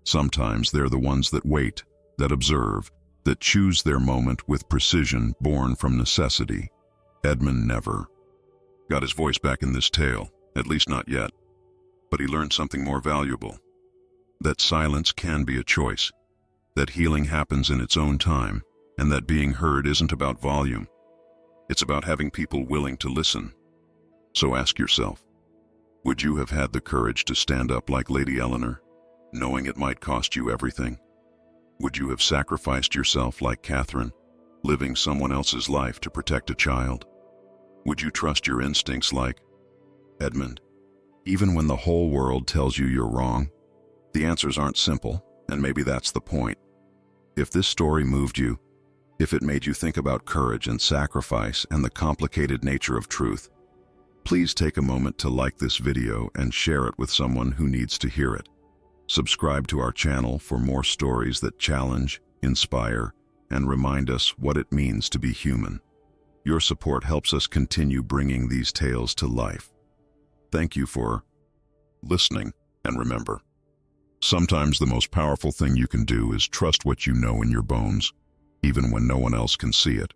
Sometimes they're the ones that wait, that observe, that choose their moment with precision born from necessity. Edmund never got his voice back in this tale, at least not yet. But he learned something more valuable. That silence can be a choice, that healing happens in its own time, and that being heard isn't about volume. It's about having people willing to listen. So ask yourself, would you have had the courage to stand up like Lady Eleanor, knowing it might cost you everything? Would you have sacrificed yourself like Catherine, living someone else's life to protect a child? Would you trust your instincts like Edmund, even when the whole world tells you you're wrong? The answers aren't simple, and maybe that's the point. If this story moved you, if it made you think about courage and sacrifice and the complicated nature of truth, please take a moment to like this video and share it with someone who needs to hear it. Subscribe to our channel for more stories that challenge, inspire, and remind us what it means to be human. Your support helps us continue bringing these tales to life. Thank you for listening, and remember, sometimes the most powerful thing you can do is trust what you know in your bones, even when no one else can see it.